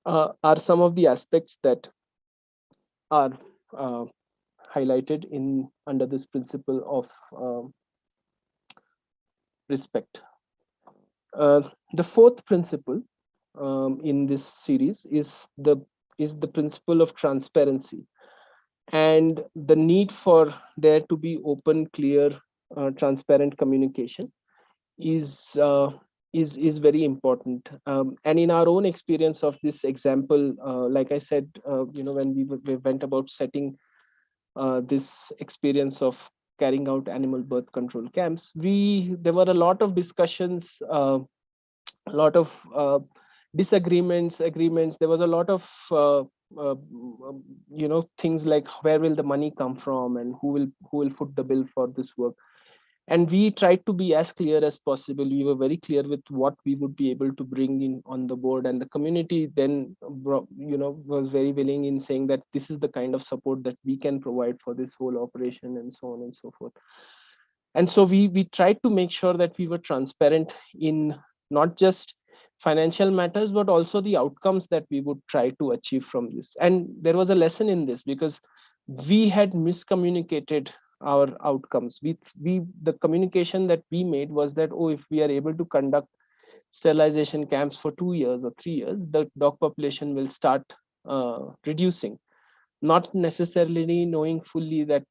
are some of the aspects that are uh, highlighted in under this principle of respect. Uh, the fourth principle in this series is the principle of transparency, and the need for there to be open, clear, transparent communication is is very important. And in our own experience of this example, like I said, when we went about setting this experience of carrying out animal birth control camps, there were a lot of discussions, a lot of disagreements, agreements. There was a lot of things like where will the money come from and who will foot the bill for this work. And we tried to be as clear as possible. We were very clear with what we would be able to bring in on the board, and the community then was very willing in saying that this is the kind of support that we can provide for this whole operation, and so on and so forth. And so we tried to make sure that we were transparent in not just financial matters but also the outcomes that we would try to achieve from this. And there was a lesson in this because we had miscommunicated our outcomes. The communication that we made was that, oh, if we are able to conduct sterilization camps for 2 years or 3 years, the dog population will start reducing, not necessarily knowing fully that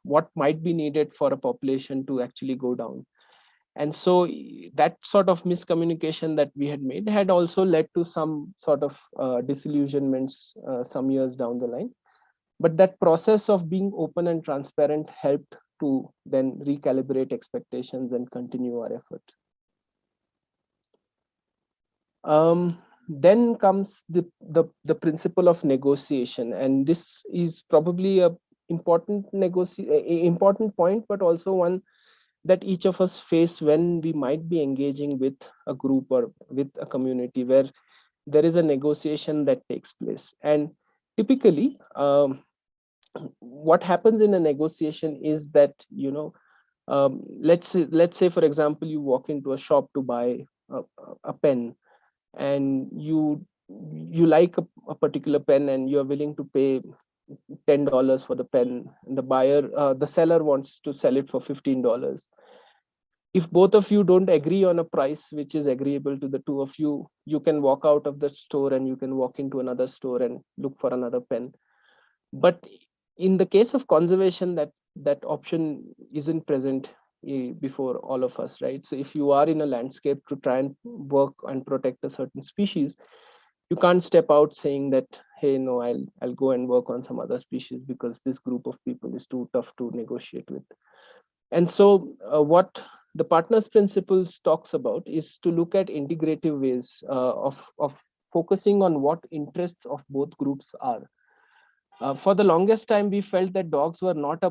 what might be needed for a population to actually go down. And so that sort of miscommunication that we had made had also led to some sort of disillusionments some years down the line. But that process of being open and transparent helped to then recalibrate expectations and continue our effort. Then comes the principle of negotiation, and this is probably a important point, but also one that each of us face when we might be engaging with a group or with a community where there is a negotiation that takes place. And typically, what happens in a negotiation is that let's say for example you walk into a shop to buy a pen, and you like a particular pen and you're willing to pay $10 for the pen, and the seller wants to sell it for $15. If both of you don't agree on a price which is agreeable to the two of you, you can walk out of the store and you can walk into another store and look for another pen. But in the case of conservation, that option isn't present before all of us, right? So if you are in a landscape to try and work and protect a certain species, you can't step out saying that, hey, no, I'll go and work on some other species because this group of people is too tough to negotiate with. And so what the partners principles talks about is to look at integrative ways of focusing on what interests of both groups are. For the longest time, we felt that dogs were not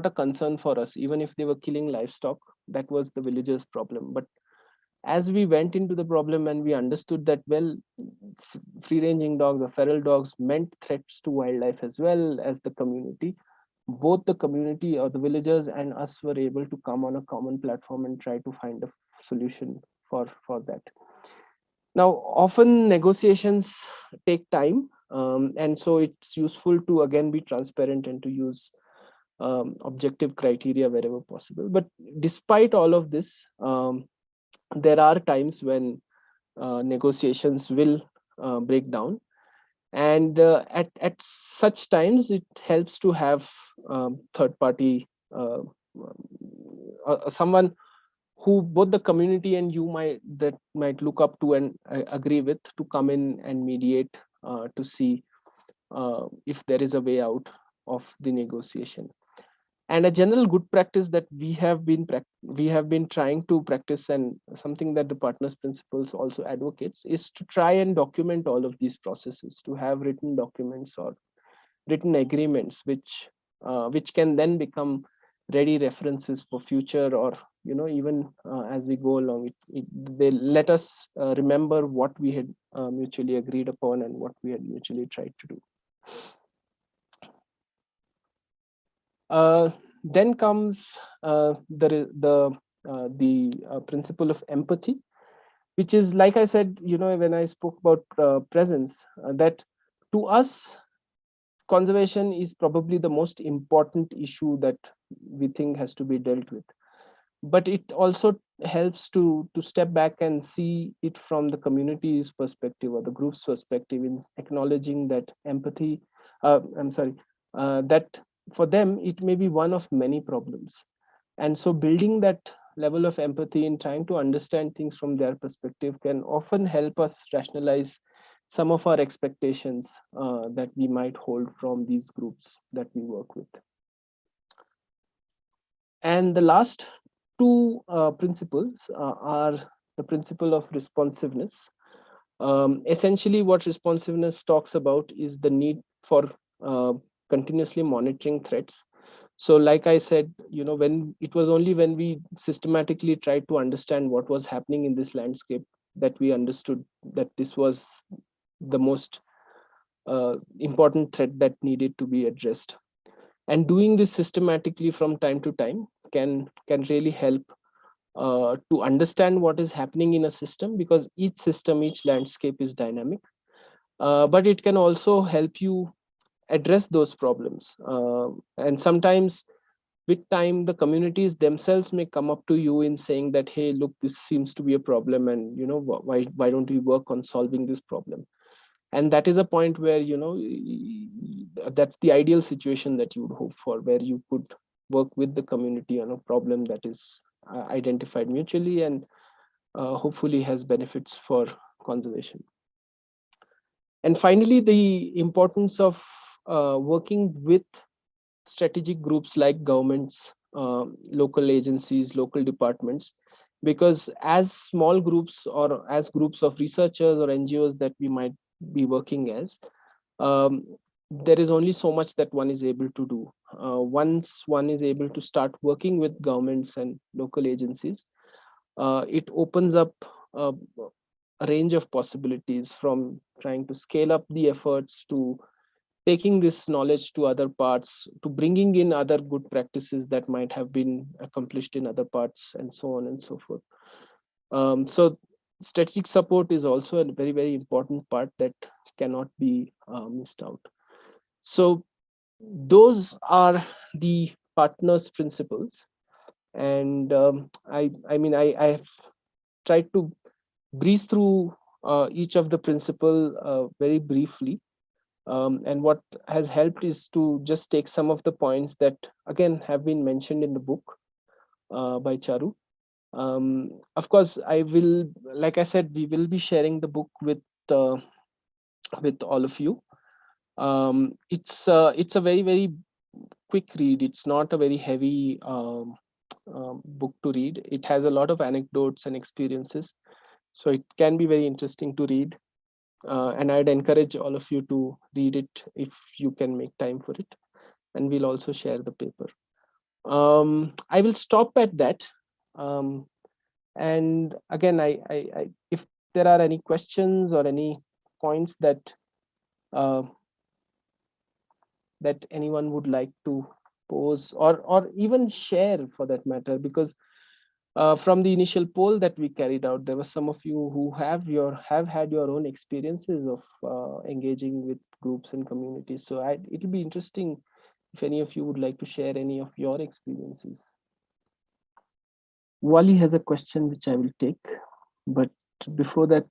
a concern for us, even if they were killing livestock. That was the villagers' problem. But as we went into the problem and we understood that, well, free-ranging dogs or feral dogs meant threats to wildlife as well as the community, both the community or the villagers and us were able to come on a common platform and try to find a solution for that. Now, often negotiations take time, and so it's useful to again be transparent and to use objective criteria wherever possible. But despite all of this, there are times when negotiations will break down, and at such times it helps to have third party, someone who both the community and you might look up to and agree with, to come in and mediate to see if there is a way out of the negotiation. And a general good practice that we have been trying to practice, and something that the partners principles also advocates, is to try and document all of these processes, to have written documents or written agreements which can then become ready references for future, or even as we go along, they let us remember what we had mutually agreed upon and what we had mutually tried to do. Then comes the principle of empathy, which is, like I said, when I spoke about presence, that to us, conservation is probably the most important issue that we think has to be dealt with. But it also helps to step back and see it from the community's perspective or the group's perspective, in acknowledging that empathy, that for them it may be one of many problems. And so building that level of empathy in trying to understand things from their perspective can often help us rationalize some of our expectations that we might hold from these groups that we work with. And the last two principles are the principle of responsiveness. Essentially, what responsiveness talks about is the need for continuously monitoring threats. So like I said, when it was only when we systematically tried to understand what was happening in this landscape that we understood that this was the most important threat that needed to be addressed. And doing this systematically from time to time can really help to understand what is happening in a system, because each landscape is dynamic. But it can also help you address those problems. And sometimes with time, the communities themselves may come up to you in saying that, hey, look, this seems to be a problem, and why don't we work on solving this problem? And that is a point where that's the ideal situation that you would hope for, where you could work with the community on a problem that is identified mutually and hopefully has benefits for conservation. And finally, the importance of working with strategic groups like governments, local agencies, local departments, because as small groups or as groups of researchers or NGOs that we might be working as, there is only so much that one is able to do. Once one is able to start working with governments and local agencies, it opens up a range of possibilities, from trying to scale up the efforts to taking this knowledge to other parts, to bringing in other good practices that might have been accomplished in other parts, and so on and so forth. So strategic support is also a very, very important part that cannot be missed out. So those are the partners principles. And I have tried to breeze through each of the principle very briefly. And what has helped is to just take some of the points that again have been mentioned in the book by Charu. Of course, I will, like I said, we will be sharing the book uh, with all of you. It's a very, very quick read. It's not a very heavy book to read. It has a lot of anecdotes and experiences, so it can be very interesting to read. And I'd encourage all of you to read it if you can make time for it. And we'll also share the paper. I will stop at that. And again, if there are any questions or any points uh, that anyone would like to pose or even share for that matter, because from the initial poll that we carried out, there were some of you who have had your own experiences of engaging with groups and communities. So it'll be interesting if any of you would like to share any of your experiences. Wally has a question which I will take, but before that,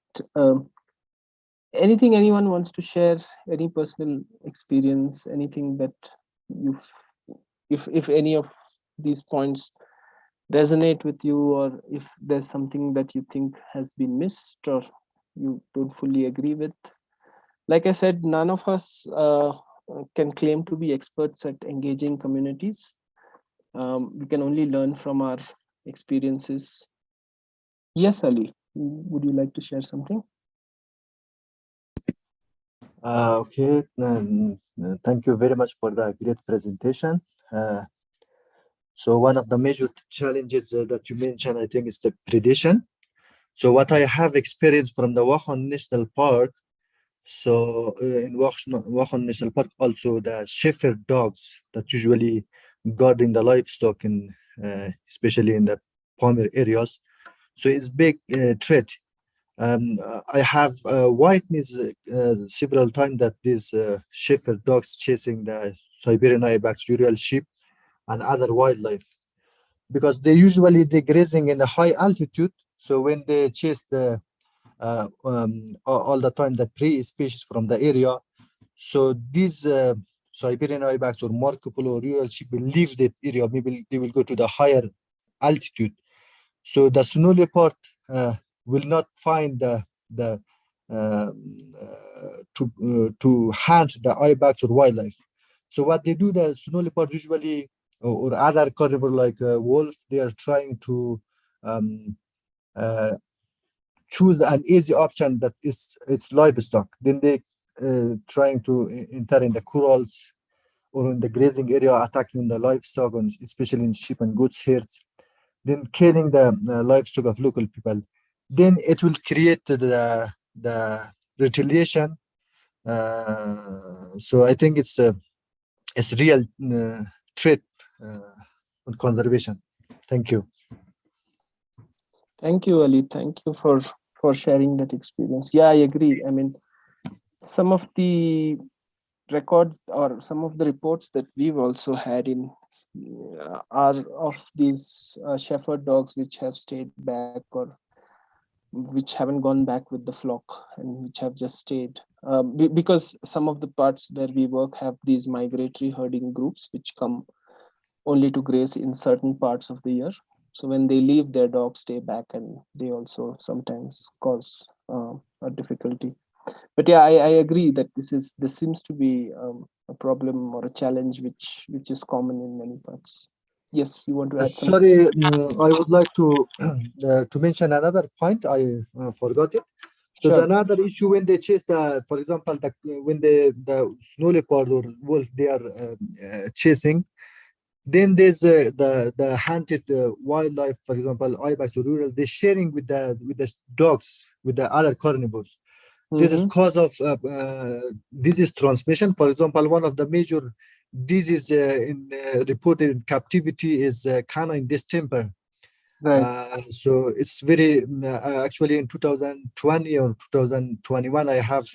anything anyone wants to share, any personal experience, anything that you, if any of these points resonate with you, or if there's something that you think has been missed or you don't fully agree with. Like I said, none of us can claim to be experts at engaging communities. We can only learn from our experiences. Yes, Ali, would you like to share something? Okay, thank you very much for the great presentation. So one of the major challenges that you mentioned, I think, is the predation. So what I have experienced from the Wakhan National Park, so in Wakhan National Park, also the shepherd dogs that usually guarding the livestock in, especially in the Palmer areas. So it's big threat. I have witnessed several times that these shepherd dogs chasing the Siberian ibex, rural sheep, and other wildlife, because they grazing in a high altitude. So when they chase the all the time the prey species from the area, so these Siberian ibex or Marco Polo rural sheep will leave that area. Maybe they will go to the higher altitude. So the snow leopard will not find the to hunt the ibex or wildlife. So what they do, the snow leopard usually or other carnivore like wolf, they are trying to choose an easy option that is it's livestock. Then they trying to enter in the corrals or in the grazing area, attacking the livestock, and especially in sheep and goats herds, then killing the livestock of local people. Then it will create the retaliation. So I think it's a real threat on conservation. Thank you. Thank you, Ali. Thank you for sharing that experience. Yeah, I agree. I mean, some of the records or some of the reports that we've also had in are of these shepherd dogs which have stayed back or which haven't gone back with the flock and which have just stayed because some of the parts where we work have these migratory herding groups which come only to graze in certain parts of the year. So when they leave, their dogs stay back, and they also sometimes cause a difficulty. But yeah, I agree that this seems to be a problem or a challenge which is common in many parts. Yes, you want to add something? Sorry, I would like to mention another point. I forgot it. So Sure. another issue when they chase the, for example, when the snow leopard or wolf they are chasing, then there's the hunted wildlife, for example, ibex or rural. They're sharing with the dogs, with the other carnivores. This is cause of disease transmission. For example, one of the major diseases reported in captivity is canine distemper. Right. So it's very actually in 2020 or 2021, I have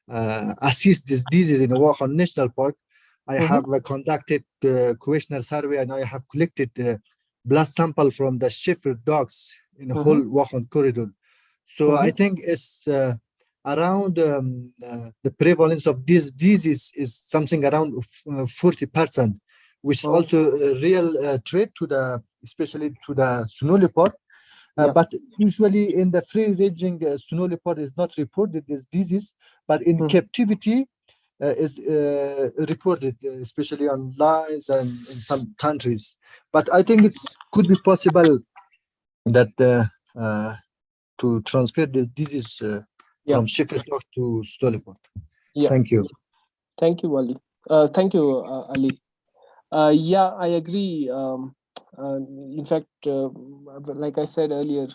assessed these diseases in Wakhan National Park. I have conducted questionnaire survey, and I have collected blood sample from the shepherd dogs in the whole Wakhan corridor. So I think it's around the prevalence of this disease is something around 40%, which is also a real threat to the, especially to the snow leopard. But usually in the free-ranging snow leopard is not reported this disease, but in captivity is reported, especially on lines and in some countries. But I think it's could be possible that to transfer this disease from shepherd dog to snow leopard. Thank you. Thank you, Ali. Thank you, Ali. Yeah, I agree. In fact, like I said earlier,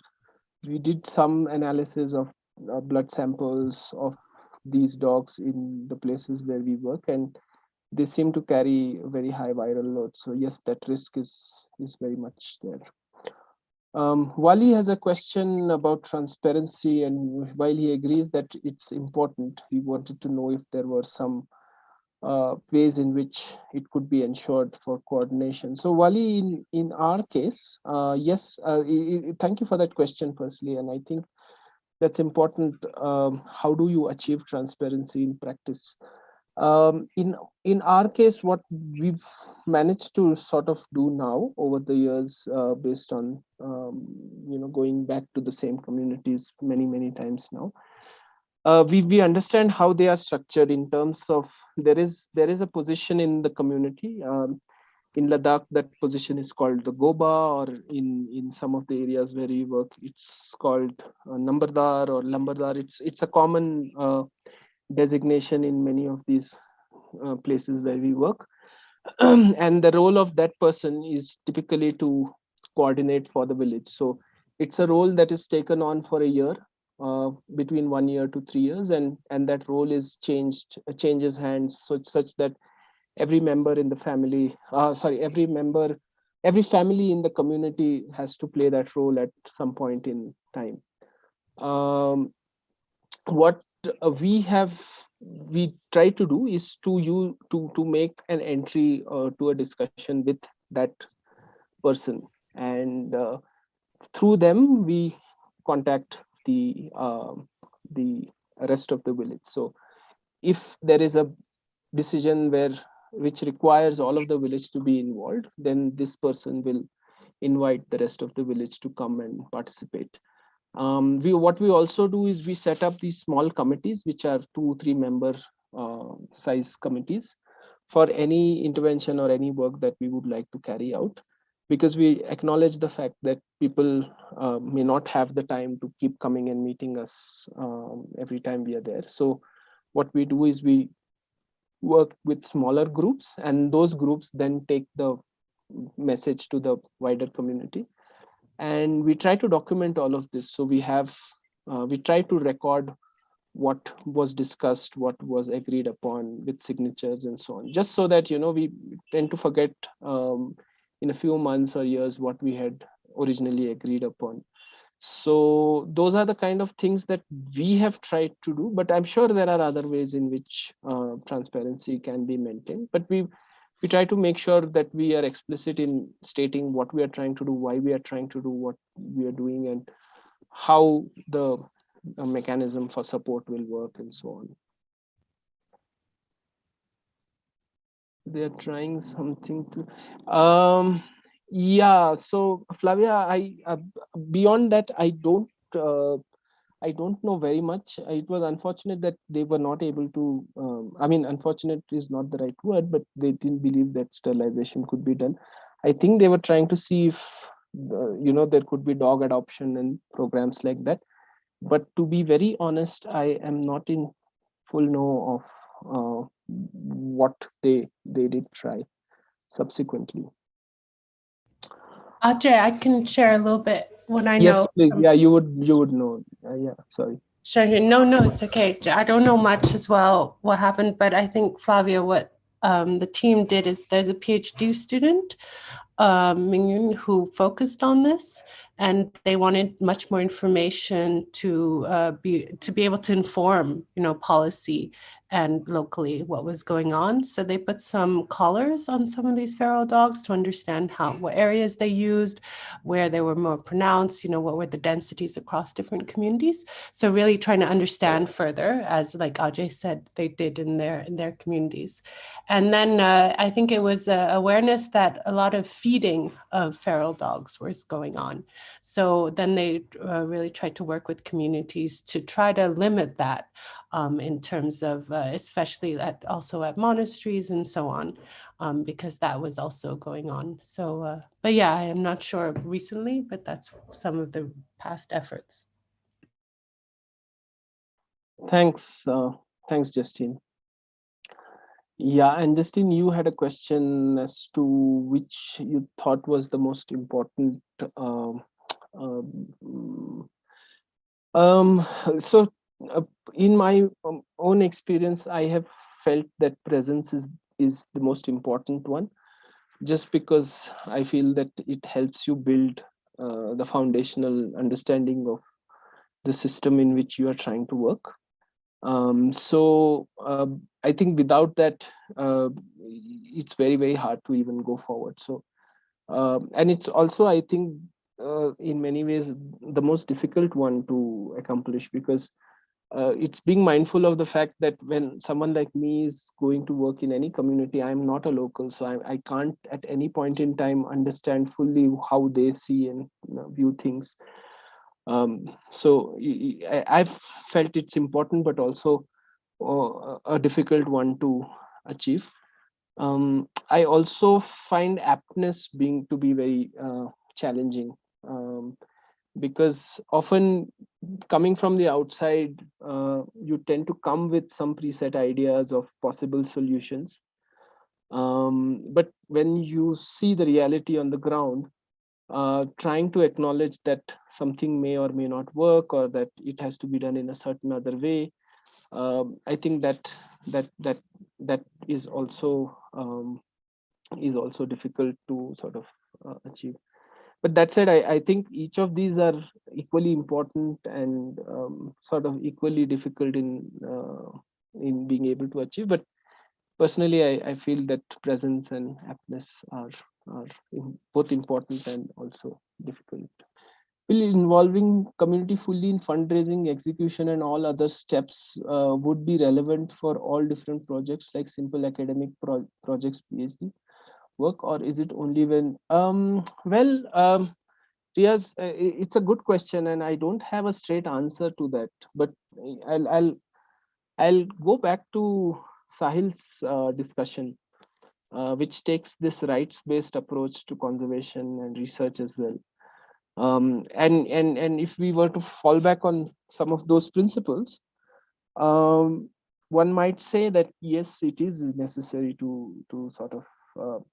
we did some analysis of blood samples of these dogs in the places where we work, and they seem to carry a very high viral load. So yes, that risk is very much there. Wali has a question about transparency, and while he agrees that it's important, he wanted to know if there were some ways in which it could be ensured for coordination. So Wali, in our case, yes, thank you for that question firstly, and I think that's important. How do you achieve transparency in practice? In our case, what we've managed to sort of do now over the years, based on going back to the same communities many times now, we understand how they are structured in terms of there is a position in the community. In Ladakh, that position is called the Goba, or in some of the areas where we work, it's called Nambardar or Lambardar. It's a common designation in many of these places where we work. And the role of that person is typically to coordinate for the village. So it's a role that is taken on for a year, between 1 year to 3 years, and that role is changes hands such that every member in the family, every family in the community has to play that role at some point in time. What we try to do is to make an entry to a discussion with that person, and through them we contact the rest of the village. So if there is a decision which requires all of the village to be involved, then this person will invite the rest of the village to come and participate. What we also do is we set up these small committees, which are 2-3 member size committees, for any intervention or any work that we would like to carry out, because we acknowledge the fact that people may not have the time to keep coming and meeting us every time we are there. So what we do is we work with smaller groups, and those groups then take the message to the wider community, and we try to document all of this. So we try to record what was discussed, what was agreed upon, with signatures and so on, just so that we tend to forget in a few months or years what we had originally agreed upon. So those are the kind of things that we have tried to do, but I'm sure there are other ways in which transparency can be maintained. But we try to make sure that we are explicit in stating what we are trying to do, why we are trying to do what we are doing, and how the mechanism for support will work, and so on. They're trying something to yeah. So Flavia, I beyond that, I don't know very much. It was unfortunate that they were not able to, I mean, unfortunate is not the right word, but they didn't believe that sterilization could be done. I think they were trying to see if, there could be dog adoption and programs like that. But to be very honest, I am not in full know of what they did try subsequently. Ajay, I can share a little bit what I know. Yes, please. Yeah, you would know. Yeah, sorry. Sure. No, it's okay. I don't know much as well what happened, but I think, Flavia, what the team did is there's a PhD student Mingyun who focused on this, and they wanted much more information to be able to inform, policy and locally what was going on. So they put some collars on some of these feral dogs to understand what areas they used, where they were more pronounced, what were the densities across different communities. So really trying to understand further, as like Ajay said, they did in their communities. And then I think it was awareness that a lot of feeding of feral dogs was going on. So then they really tried to work with communities to try to limit that in terms of, especially also at monasteries and so on, because that was also going on. So, but yeah, I am not sure recently, but that's some of the past efforts. Thanks, Justine. Yeah, and Justine, you had a question as to which you thought was the most important. Um, so, in my own experience, I have felt that presence is the most important one, just because I feel that it helps you build the foundational understanding of the system in which you are trying to work. So I think without that, it's very hard to even go forward. So and it's also, I think, in many ways the most difficult one to accomplish, because it's being mindful of the fact that when someone like me is going to work in any community, I'm not a local, so I can't at any point in time understand fully how they see and view things. So I've felt it's important, but also a difficult one to achieve. I also find aptness to be very challenging, because often coming from the outside, you tend to come with some preset ideas of possible solutions. But when you see the reality on the ground, trying to acknowledge that something may or may not work, or that it has to be done in a certain other way, I think that is also difficult to sort of achieve. But that said, I think each of these are equally important and sort of equally difficult in being able to achieve. But personally, I feel that presence and aptness are both important and also difficult. Will involving community fully in fundraising, execution, and all other steps would be relevant for all different projects, like simple academic projects, PhD work, or is it only when Riaz, it's a good question, and I don't have a straight answer to that. But I'll go back to Sahil's discussion, which takes this rights-based approach to conservation and research as well. And if we were to fall back on some of those principles, one might say that yes, it is necessary to sort of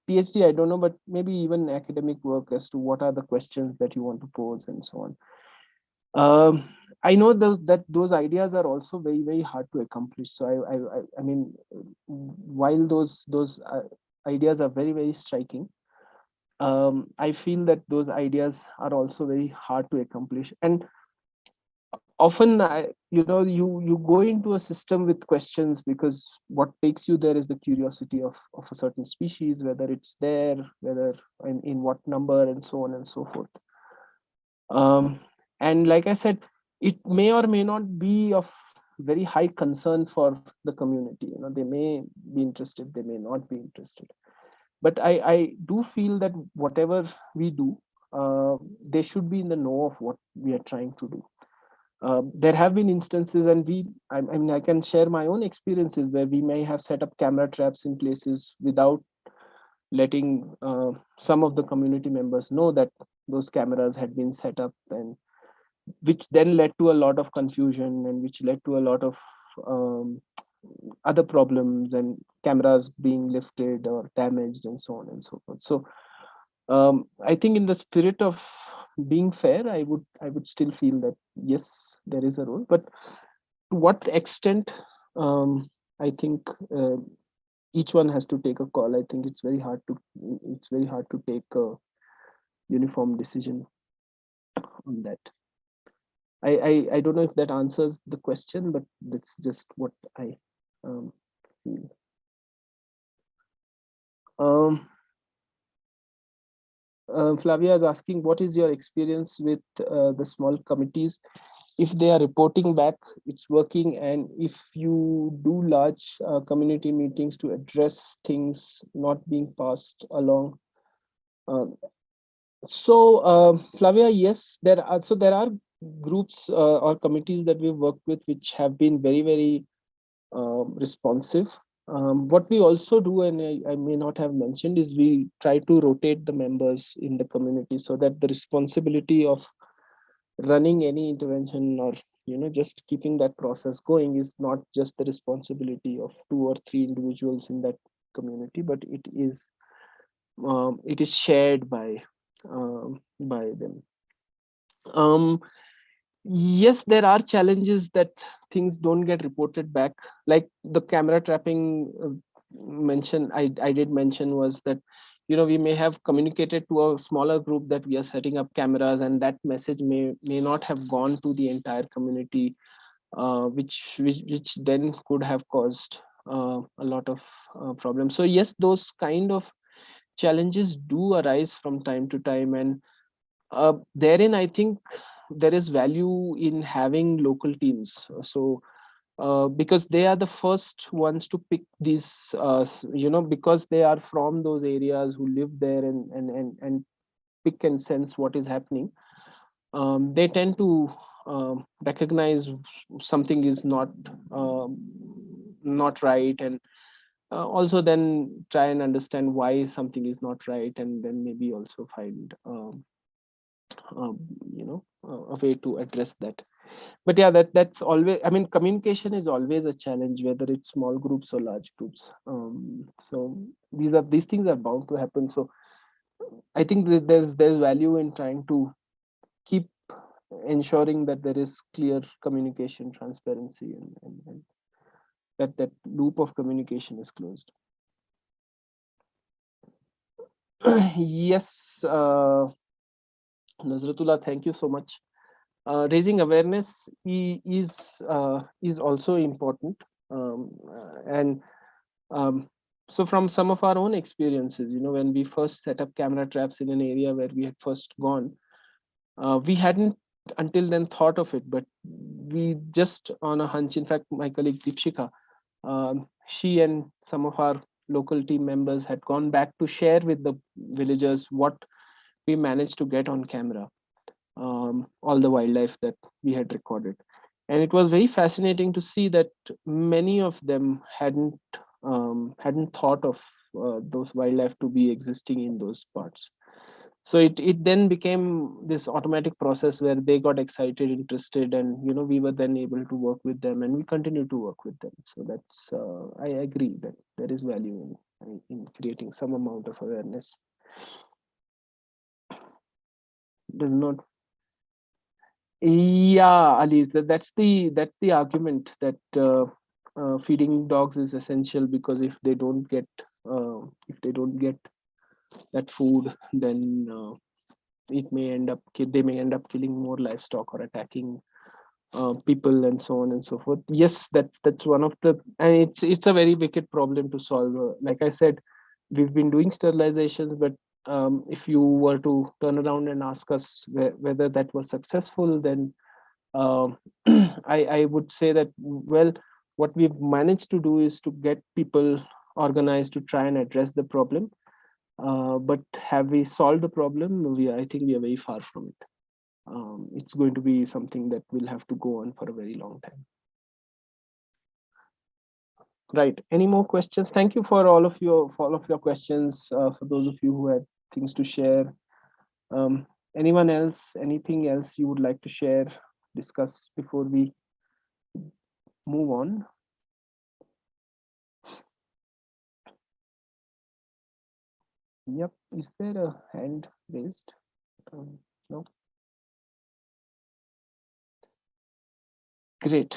PhD, I don't know, but maybe even academic work as to what are the questions that you want to pose and so on. I know those ideas are also very hard to accomplish. So I mean, while those ideas are very striking, I feel that those ideas are also very hard to accomplish. And often you go into a system with questions, because what takes you there is the curiosity of a certain species, whether it's there, whether in what number, and so on and so forth. And like I said, it may or may not be of very high concern for the community. They may be interested, they may not be interested, but I do feel that whatever we do, they should be in the know of what we are trying to do. There have been instances, and I mean, I can share my own experiences where we may have set up camera traps in places without letting some of the community members know that those cameras had been set up, and which then led to a lot of confusion, and which led to a lot of other problems, and cameras being lifted or damaged, and so on and so forth. So I think in the spirit of being fair, I would still feel that yes, there is a role, but to what extent, I think each one has to take a call. I think it's very hard to take a uniform decision on that. I don't know if that answers the question, but that's just what I feel. Flavia is asking, what is your experience with the small committees? If they are reporting back, it's working, and if you do large community meetings to address things not being passed along. Flavia, yes, there are groups or committees that we've worked with which have been very, very responsive. What we also do, and I may not have mentioned, is we try to rotate the members in the community so that the responsibility of running any intervention or just keeping that process going is not just the responsibility of 2 or 3 individuals in that community, but it is shared by them. Yes, there are challenges that things don't get reported back, like the camera trapping I did mention, was that we may have communicated to a smaller group that we are setting up cameras, and that message may not have gone to the entire community, which then could have caused a lot of problems. So yes, those kind of challenges do arise from time to time, and therein I think there is value in having local teams. So because they are the first ones to pick these, because they are from those areas, who live there and pick and sense what is happening. They tend to recognize something is not right, and also then try and understand why something is not right, and then maybe also find a way to address that. But yeah, that's always, I mean, communication is always a challenge, whether it's small groups or large groups. So these things are bound to happen. So I think that there's value in trying to keep ensuring that there is clear communication, transparency, and that loop of communication is closed. Yes, Nazratullah, thank you so much. Raising awareness is also important, and so from some of our own experiences, when we first set up camera traps in an area where we had first gone, we hadn't until then thought of it, but we just on a hunch. In fact, my colleague Deepshikha, she and some of our local team members had gone back to share with the villagers what we managed to get on camera, all the wildlife that we had recorded. And it was very fascinating to see that many of them hadn't thought of those wildlife to be existing in those parts. So it then became this automatic process where they got excited, interested, and we were then able to work with them, and we continue to work with them. So that's I agree that there is value in creating some amount of awareness. Does not. Yeah, Ali, that's the argument that feeding dogs is essential, because if they don't get that food, then they may end up killing more livestock or attacking people, and so on and so forth. Yes, that's one of the, and it's a very wicked problem to solve. Like I said, we've been doing sterilizations, but if you were to turn around and ask us whether that was successful, then I would say that, well, what we've managed to do is to get people organized to try and address the problem. But have we solved the problem? I think we are very far from it. It's going to be something that will have to go on for a very long time. Right. Any more questions? Thank you for all of your questions. For those of you who had things to share. Anyone else? Anything else you would like to share, discuss before we move on? Yep. Is there a hand raised? No. Great.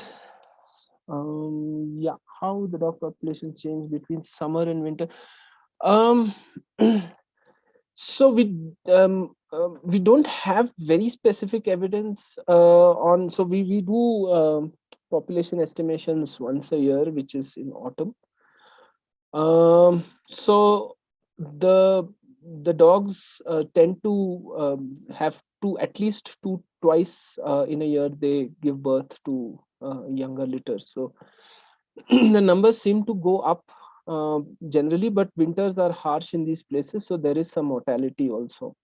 Yeah. how the dog population change between summer and winter. Um, so we don't have very specific evidence on. So we do population estimations once a year, which is in autumn. So the dogs tend to have to at least twice in a year they give birth to younger litters. So the numbers seem to go up generally, but winters are harsh in these places, so there is some mortality also.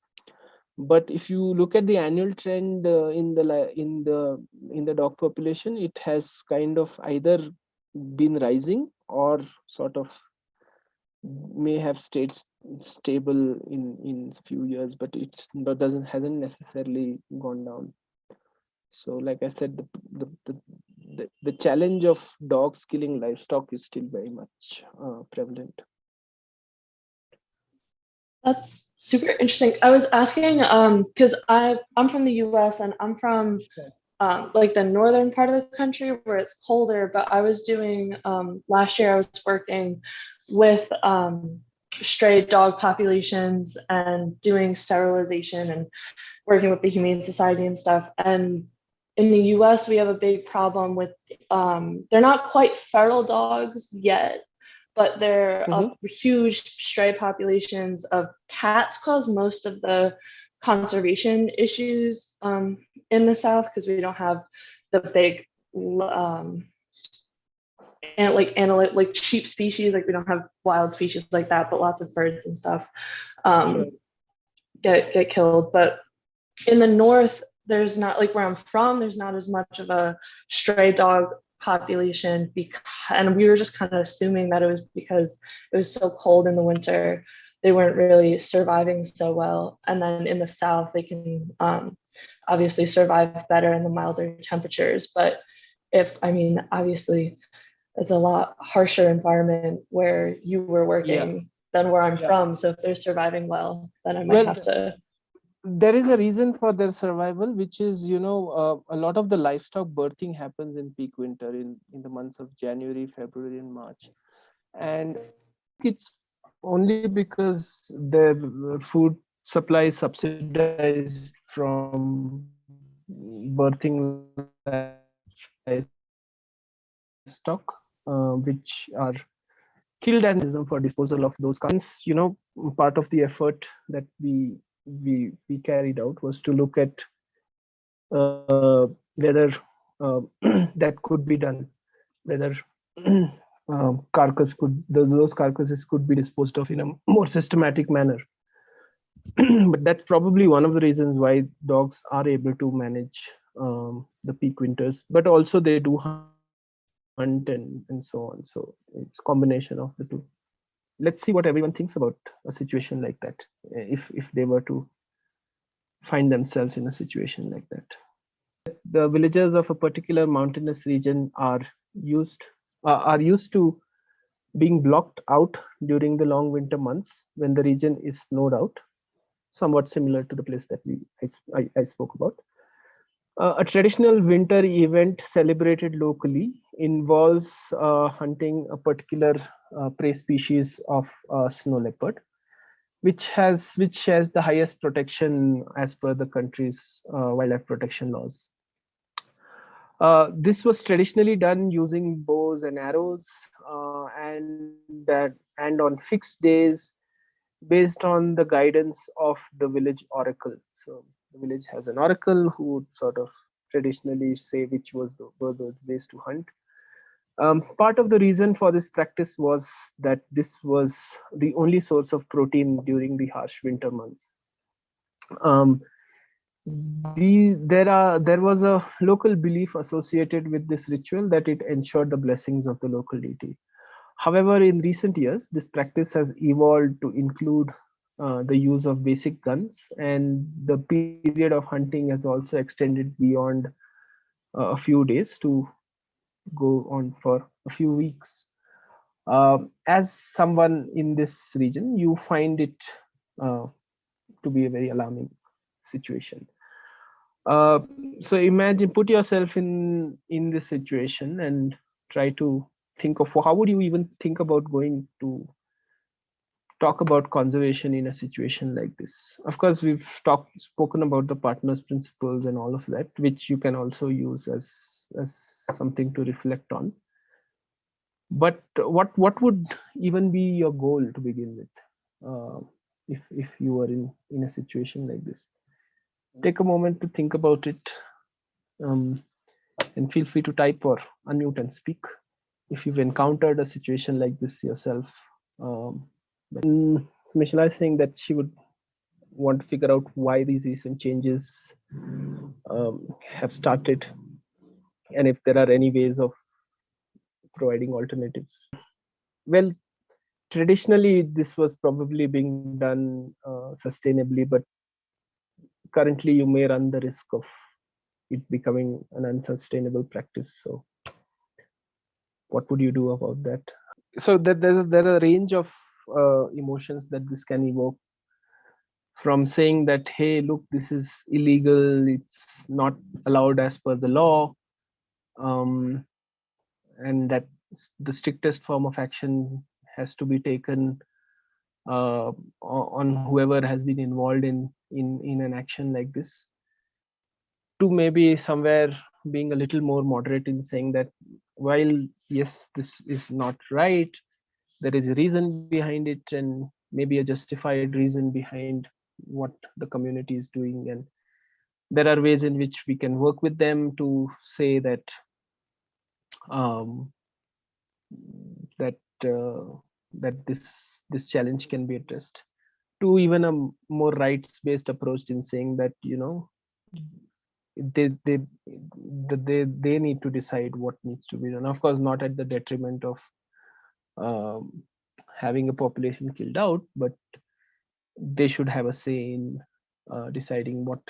But if you look at the annual trend in the dog population, it has kind of either been rising or sort of may have stayed stable in few years, but it hasn't necessarily gone down. So like I said, the challenge of dogs killing livestock is still very much prevalent. That's super interesting. I was asking because I'm from the US and I'm from like the northern part of the country where it's colder, but I was doing last year I was working with stray dog populations and doing sterilization and working with the Humane Society and stuff. And in the US, we have a big problem with they're not quite feral dogs yet, but they're huge stray populations of cats cause most of the conservation issues in the South because we don't have the big and like sheep species, like we don't have wild species like that, but lots of birds and stuff get killed. But in the north, there's not, like where I'm from, there's not as much of a stray dog population and we were just kind of assuming that it was because it was so cold in the winter, they weren't really surviving so well. And then in the South, they can obviously survive better in the milder temperatures. But obviously it's a lot harsher environment where you were working than where I'm from. So if they're surviving well, then I might have to. There is a reason for their survival, which is, a lot of the livestock birthing happens in peak winter in the months of January, February, and March. And it's only because the food supply is subsidized from birthing livestock, which are killed and for disposal of those kinds. Part of the effort that we carried out was to look at whether that could be done, whether those carcasses could be disposed of in a more systematic manner. But that's probably one of the reasons why dogs are able to manage the peak winters, but also they do hunt and so on. So it's a combination of the two. Let's see what everyone thinks about a situation like that, if they were to find themselves in a situation like that. The villagers of a particular mountainous region are used to being blocked out during the long winter months when the region is snowed out, somewhat similar to the place that I spoke about. A traditional winter event celebrated locally involves hunting a particular prey species of snow leopard, which has the highest protection as per the country's wildlife protection laws. This was traditionally done using bows and arrows, and on fixed days based on the guidance of the village oracle. So the village has an oracle who would sort of traditionally say which were the ways to hunt. Part of the reason for this practice was that this was the only source of protein during the harsh winter months. There was a local belief associated with this ritual that it ensured the blessings of the local deity. However, in recent years, this practice has evolved to include the use of basic guns, and the period of hunting has also extended beyond a few days to go on for a few weeks. As someone in this region, you find it to be a very alarming situation. So imagine, put yourself in this situation and try to think of how would you even think about going to talk about conservation in a situation like this. Of course, we've spoken about the partners principles and all of that, which you can also use as something to reflect on. But what would even be your goal to begin with, if you were in a situation like this? Take a moment to think about it, and feel free to type or unmute and speak if you've encountered a situation like this yourself. Michelle is saying that she would want to figure out why these recent changes have started, and if there are any ways of providing alternatives. Well, traditionally this was probably being done sustainably, but currently you may run the risk of it becoming an unsustainable practice. So what would you do about that? So there are a range of emotions that this can evoke, from saying that, hey, look, this is illegal, it's not allowed as per the law, and that the strictest form of action has to be taken on whoever has been involved in an action like this, to maybe somewhere being a little more moderate in saying that while yes, this is not right, there is a reason behind it, and maybe a justified reason behind what the community is doing, and there are ways in which we can work with them to say that that this challenge can be addressed, to even a more rights-based approach in saying that, you know, they need to decide what needs to be done. Of course, not at the detriment of having a population killed out, but they should have a say in deciding what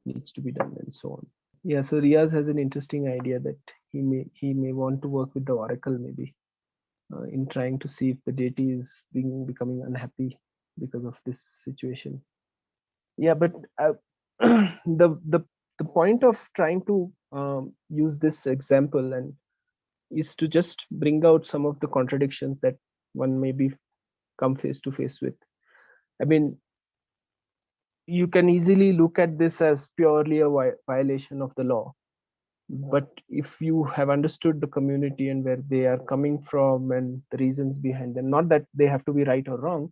needs to be done and so on. Yeah, so Riaz has an interesting idea that he may want to work with the oracle, maybe in trying to see if the deity is becoming unhappy because of this situation. Yeah, but the point of trying to use this example and is to just bring out some of the contradictions that one may be come face to face with. I mean, you can easily look at this as purely a violation of the law, but if you have understood the community and where they are coming from and the reasons behind them, not that they have to be right or wrong,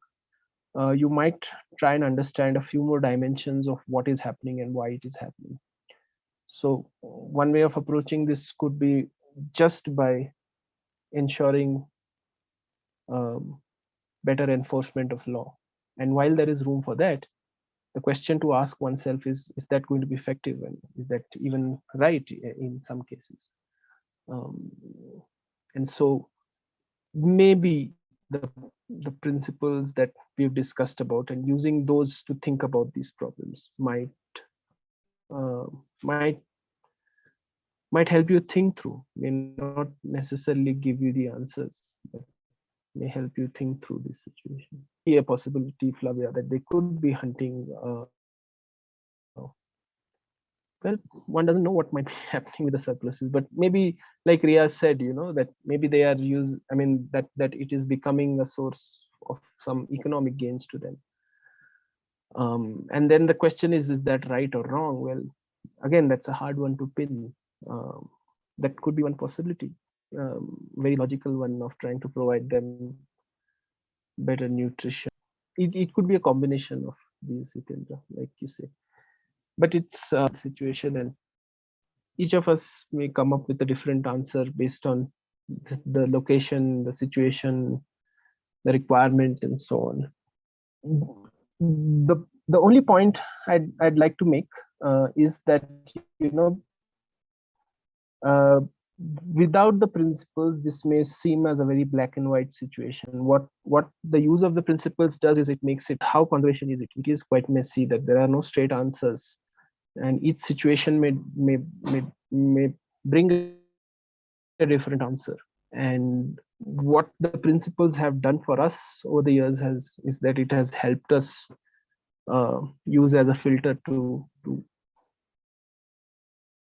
you might try and understand a few more dimensions of what is happening and why it is happening. So one way of approaching this could be just by ensuring better enforcement of law. And while there is room for that, the question to ask oneself is that going to be effective, and is that even right in some cases? And so maybe the principles that we've discussed about and using those to think about these problems might help you think through, may not necessarily give you the answers, but may help you think through this situation. A possibility, Flavia, that they could be hunting. Well, one doesn't know what might be happening with the surpluses, but maybe, like Riaz said, you know, that maybe they are that it is becoming a source of some economic gains to them. And then the question is that right or wrong? Well, again, that's a hard one to pin. That could be one possibility, very logical one, of trying to provide them better nutrition. It could be a combination of these, Hitendra, like you say. But it's a situation, and each of us may come up with a different answer based on the location, the situation, the requirement, and so on. The only point I'd like to make is that, you know, without the principles, this may seem as a very black and white situation. What the use of the principles does is it makes it, how conservation is it? It is quite messy, that there are no straight answers, and each situation may bring a different answer. And what the principles have done for us over the years is that it has helped us use as a filter to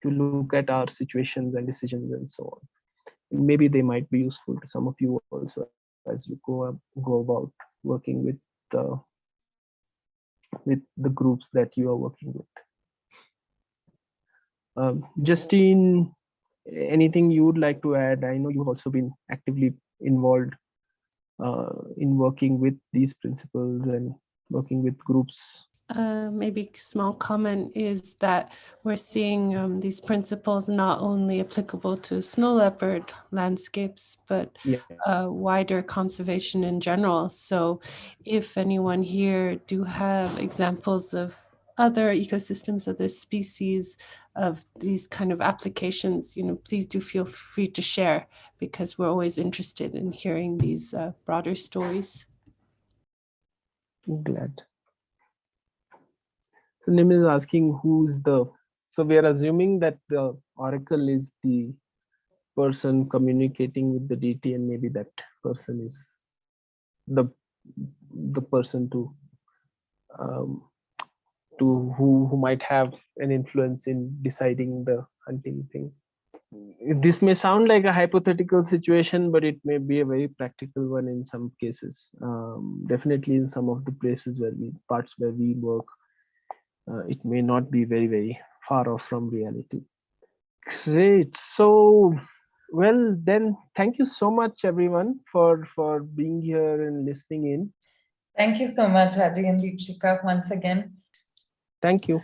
look at our situations and decisions and so on. maybe they might be useful to some of you also as you go about working with the groups that you are working with. Justine, anything you would like to add? I know you've also been actively involved in working with these principles and working with groups. Maybe small comment is that we're seeing these principles not only applicable to snow leopard landscapes, but Yeah. wider conservation in general. So if anyone here do have examples of other ecosystems of this species, of these kind of applications, please do feel free to share, because we're always interested in hearing these broader stories. Glad. So Nim is asking so we are assuming that the oracle is the person communicating with the deity, and maybe that person is the person who might have an influence in deciding the hunting thing. This may sound like a hypothetical situation, but it may be a very practical one in some cases. Definitely in some of the places parts where we work, it may not be very, very far off from reality. Great. So, well, then, thank you so much, everyone, for being here and listening in. Thank you so much, Ajay and Deepshikha, once again. Thank you.